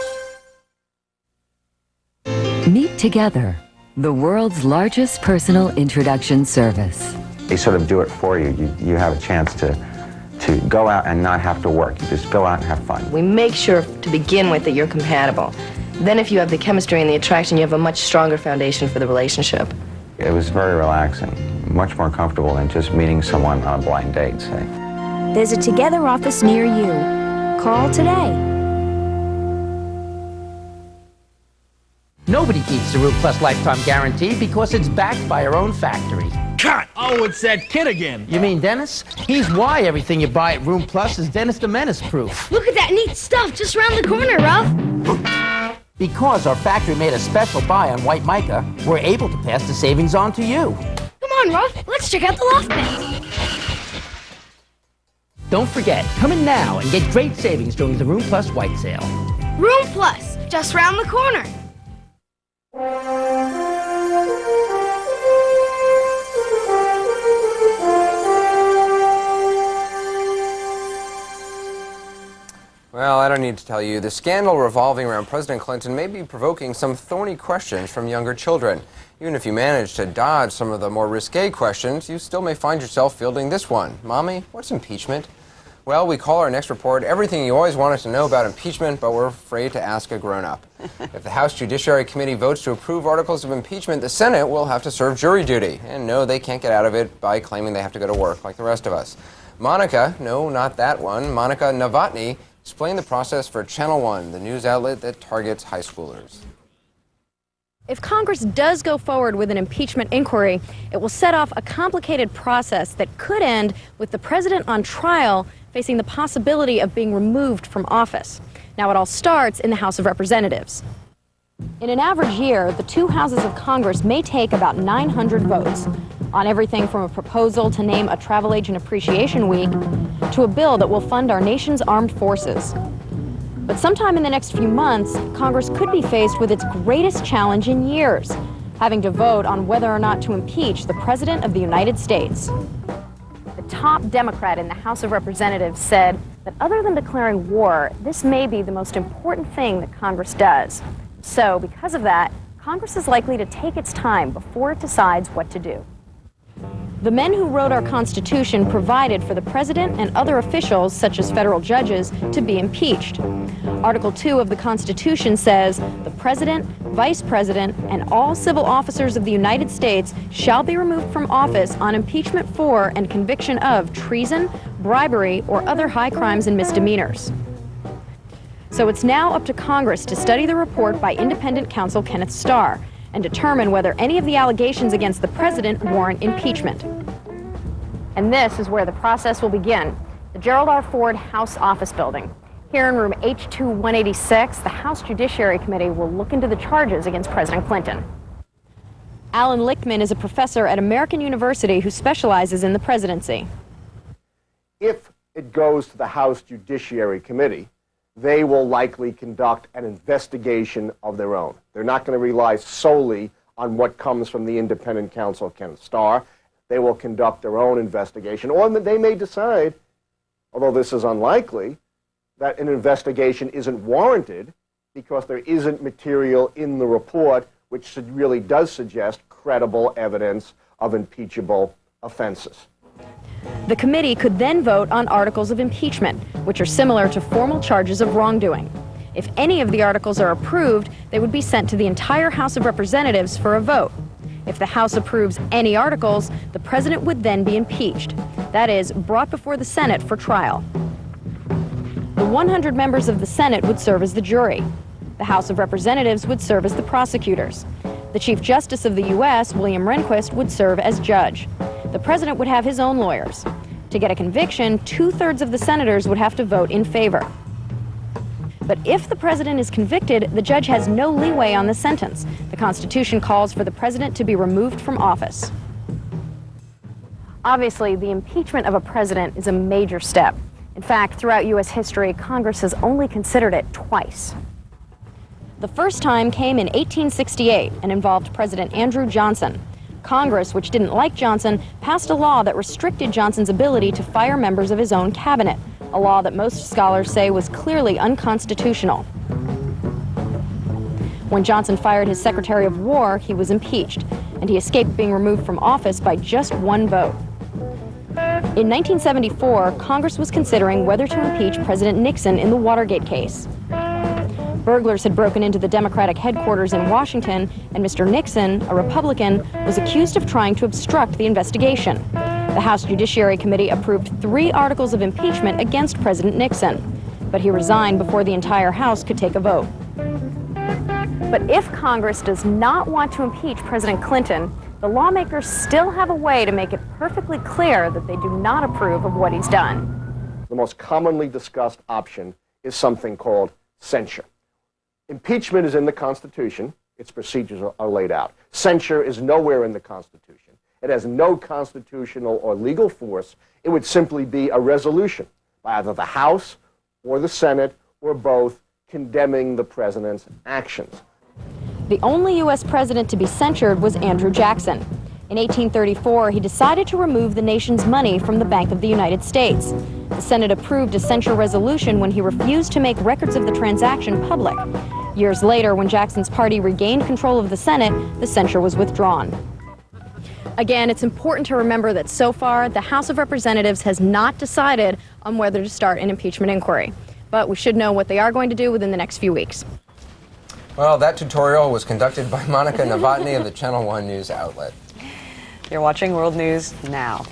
Meet Together, the world's largest personal introduction service. They sort of do it for you. You have a chance to go out and not have to work. You just go out and have fun. We make sure to begin with that you're compatible. Then if you have the chemistry and the attraction, you have a much stronger foundation for the relationship. It was very relaxing, much more comfortable than just meeting someone on a blind date, say. There's a Together office near you. Call today. Nobody beats the Root Plus Lifetime Guarantee because it's backed by our own factory. Cut! Oh, it's that kid again. You mean Dennis? He's why everything you buy at Room Plus is Dennis the Menace proof. Look at that neat stuff just around the corner, Ralph. Because our factory made a special buy on white mica, we're able to pass the savings on to you. Come on, Ralph. Let's check out the loft bed. Don't forget, come in now and get great savings during the Room Plus White Sale. Room Plus, just around the corner. Well, I don't need to tell you, the scandal revolving around President Clinton may be provoking some thorny questions from younger children. Even if you manage to dodge some of the more risque questions, you still may find yourself fielding this one. Mommy, what's impeachment? Well, we call our next report everything you always wanted to know about impeachment, but we're afraid to ask a grown-up. If the House Judiciary Committee votes to approve articles of impeachment, the Senate will have to serve jury duty. And no, they can't get out of it by claiming they have to go to work like the rest of us. Monica, no, not that one, Monica Novotny, explained the process for Channel One, the news outlet that targets high schoolers. If Congress does go forward with an impeachment inquiry, it will set off a complicated process that could end with the president on trial facing the possibility of being removed from office. Now, it all starts in the House of Representatives. In an average year, the two houses of Congress may take about 900 votes on everything from a proposal to name a Travel Agent Appreciation Week to a bill that will fund our nation's armed forces. But sometime in the next few months, Congress could be faced with its greatest challenge in years, having to vote on whether or not to impeach the President of the United States. The top Democrat in the House of Representatives said that other than declaring war, this may be the most important thing that Congress does. So, because of that, Congress is likely to take its time before it decides what to do. The men who wrote our Constitution provided for the president and other officials, such as federal judges, to be impeached. Article 2 of the Constitution says, "The president, vice president, and all civil officers of the United States shall be removed from office on impeachment for and conviction of treason, bribery, or other high crimes and misdemeanors." So it's now up to Congress to study the report by independent counsel Kenneth Starr and determine whether any of the allegations against the president warrant impeachment. And this is where the process will begin, the Gerald R. Ford House Office Building. Here in room H2186, the House Judiciary Committee will look into the charges against President Clinton. Alan Lichtman is a professor at American University who specializes in the presidency. If it goes to the House Judiciary Committee, they will likely conduct an investigation of their own. They're not going to rely solely on what comes from the independent counsel, Kenneth Starr. They will conduct their own investigation, or they may decide, although this is unlikely, that an investigation isn't warranted because there isn't material in the report which really does suggest credible evidence of impeachable offenses. The committee could then vote on articles of impeachment, which are similar to formal charges of wrongdoing. If any of the articles are approved, they would be sent to the entire House of Representatives for a vote. If the House approves any articles, the president would then be impeached. That is, brought before the Senate for trial. The 100 members of the Senate would serve as the jury. The House of Representatives would serve as the prosecutors. The Chief Justice of the U.S., William Rehnquist, would serve as judge. The president would have his own lawyers. To get a conviction, 2/3 of the senators would have to vote in favor. But if the president is convicted, the judge has no leeway on the sentence. The Constitution calls for the president to be removed from office. Obviously, the impeachment of a president is a major step. In fact, throughout U.S. history, Congress has only considered it twice. The first time came in 1868 and involved President Andrew Johnson. Congress, which didn't like Johnson, passed a law that restricted Johnson's ability to fire members of his own cabinet, a law that most scholars say was clearly unconstitutional. When Johnson fired his Secretary of War, he was impeached, and he escaped being removed from office by just one vote. In 1974, Congress was considering whether to impeach President Nixon in the Watergate case. Burglars had broken into the Democratic headquarters in Washington, and Mr. Nixon, a Republican, was accused of trying to obstruct the investigation. The House Judiciary Committee approved 3 articles of impeachment against President Nixon, but he resigned before the entire House could take a vote. But if Congress does not want to impeach President Clinton, the lawmakers still have a way to make it perfectly clear that they do not approve of what he's done. The most commonly discussed option is something called censure. Impeachment is in the Constitution. Its procedures are laid out. Censure is nowhere in the Constitution. It has no constitutional or legal force. It would simply be a resolution by either the House or the Senate or both condemning the president's actions. The only U.S. president to be censured was Andrew Jackson. In 1834, he decided to remove the nation's money from the Bank of the United States. The Senate approved a censure resolution when he refused to make records of the transaction public. Years later, when Jackson's party regained control of the Senate, the censure was withdrawn. Again, it's important to remember that so far, the House of Representatives has not decided on whether to start an impeachment inquiry. But we should know what they are going to do within the next few weeks. Well, that tutorial was conducted by Monica Novotny of the Channel 1 News outlet. You're watching World News Now.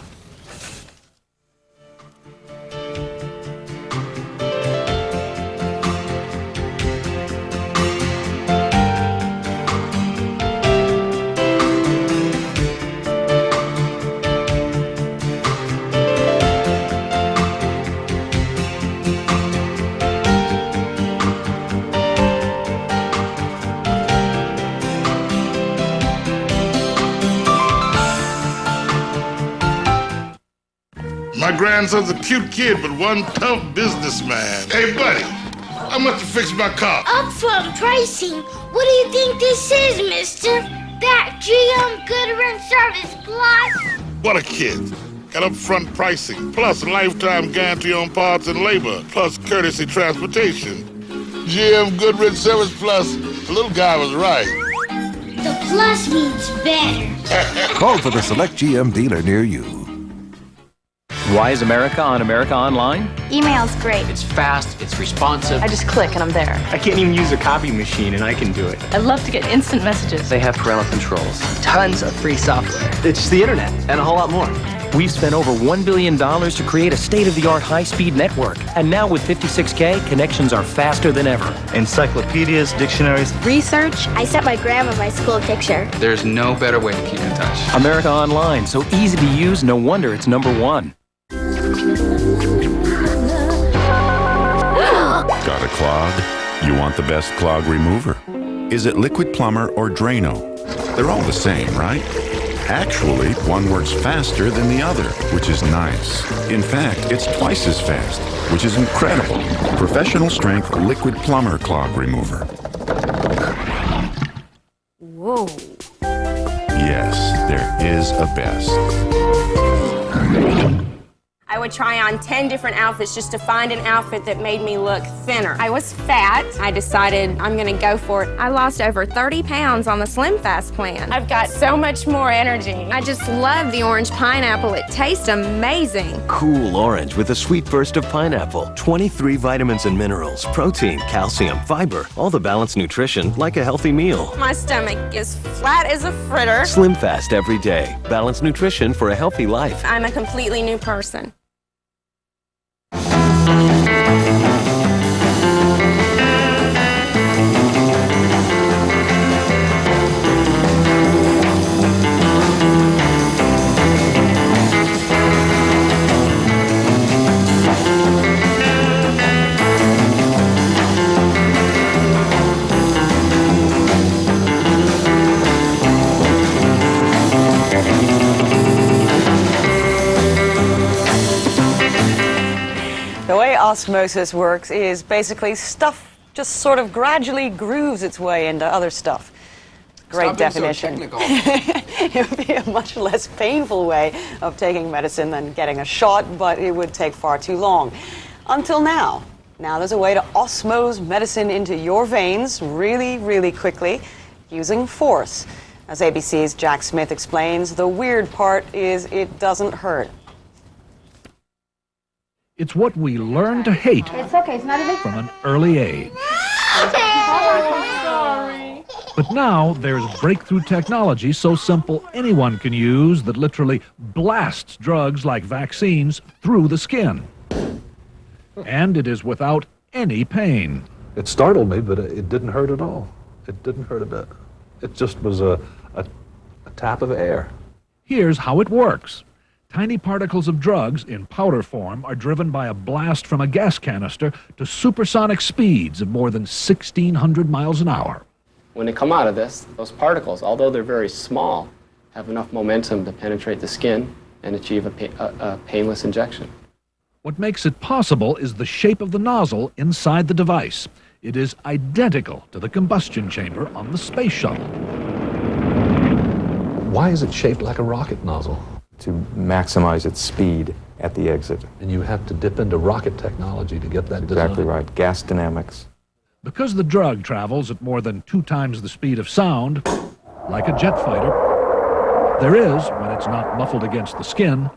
My grandson's a cute kid, but one tough businessman. Hey, buddy, how much to fix my car? Upfront pricing? What do you think this is, mister? That GM Goodwin Service Plus? What a kid. Got upfront pricing, plus lifetime guarantee on parts and labor, plus courtesy transportation. GM Goodrich Service Plus, the little guy was right. The plus means better. Call for the select GM dealer near you. Why is America on America Online? Email's great. It's fast, it's responsive. I just click and I'm there. I can't even use a copy machine and I can do it. I love to get instant messages. They have parental controls. Tons of free software. It's the internet and a whole lot more. We've spent over $1 billion to create a state-of-the-art high-speed network. And now with 56K, connections are faster than ever. Encyclopedias, dictionaries. Research. I sent my grandma my school picture. There's no better way to keep in touch. America Online, so easy to use, no wonder it's #1. Got a clog? You want the best clog remover. Is it Liquid Plumber or Drano? They're all the same, right? Actually, one works faster than the other, which is nice. In fact, it's twice as fast, which is incredible. Professional strength Liquid Plumber Clog Remover. Whoa. Yes, there is a best. I would try on 10 different outfits just to find an outfit that made me look thinner. I was fat. I decided I'm gonna go for it. I lost over 30 pounds on the Slim Fast plan. I've got so much more energy. I just love the orange pineapple. It tastes amazing. Cool orange with a sweet burst of pineapple. 23 vitamins and minerals, protein, calcium, fiber, all the balanced nutrition like a healthy meal. My stomach is flat as a fritter. Slim Fast every day. Balanced nutrition for a healthy life. I'm a completely new person. The way osmosis works is basically stuff just sort of gradually grooves its way into other stuff. Great definition. It would be a much less painful way of taking medicine than getting a shot, but it would take far too long. Until now. Now there's a way to osmose medicine into your veins really, really quickly using force. As ABC's Jack Smith explains, the weird part is it doesn't hurt. It's what we learn to hate It's okay, it's not a big from an early age. sorry. But now there's breakthrough technology so simple anyone can use that literally blasts drugs like vaccines through the skin. And it is without any pain. It startled me, but it didn't hurt at all. It didn't hurt a bit. It just was a tap of air. Here's how it works. Tiny particles of drugs in powder form are driven by a blast from a gas canister to supersonic speeds of more than 1,600 miles an hour. When they come out of this, those particles, although they're very small, have enough momentum to penetrate the skin and achieve a painless injection. What makes it possible is the shape of the nozzle inside the device. It is identical to the combustion chamber on the space shuttle. Why is it shaped like a rocket nozzle? To maximize its speed at the exit. And you have to dip into rocket technology to get that design. Exactly right. Gas dynamics. Because the drug travels at more than 2 times the speed of sound, like a jet fighter, there is, when it's not muffled against the skin.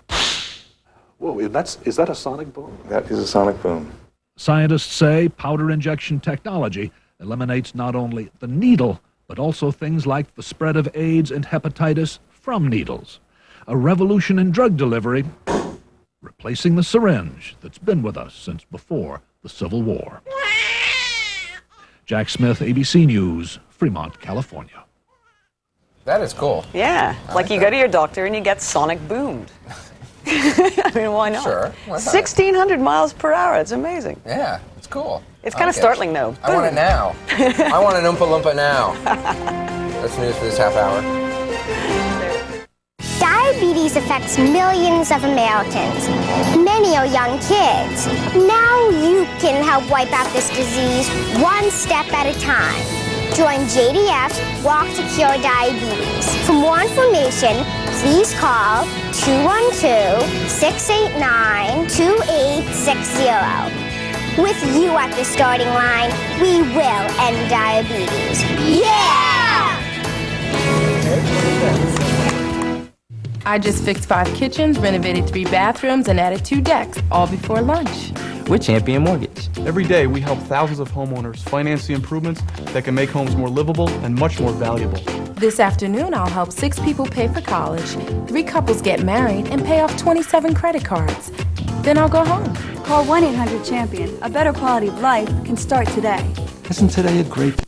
Whoa, is that a sonic boom? That is a sonic boom. Scientists say powder injection technology eliminates not only the needle, but also things like the spread of AIDS and hepatitis from needles. A revolution in drug delivery, replacing the syringe that's been with us since before the Civil War. Jack Smith, ABC News, Fremont, California. That is cool. Yeah, like you go to your doctor and you get sonic boomed. I mean, why not? Sure. Why not? 1,600 miles per hour. It's amazing. Yeah, it's cool. It's kind of startling, though. I want it now. I want an Oompa Loompa now. That's news for this half hour. Diabetes disease affects millions of Americans. Many are young kids. Now you can help wipe out this disease one step at a time. Join JDF's Walk to Cure Diabetes. For more information, please call 212-689-2860. With you at the starting line, we will end diabetes. Yeah! I just fixed 5 kitchens, renovated 3 bathrooms, and added 2 decks, all before lunch. We're Champion Mortgage. Every day, we help thousands of homeowners finance the improvements that can make homes more livable and much more valuable. This afternoon, I'll help 6 people pay for college, 3 couples get married, and pay off 27 credit cards. Then I'll go home. Call 1-800-CHAMPION. A better quality of life can start today. Isn't today a great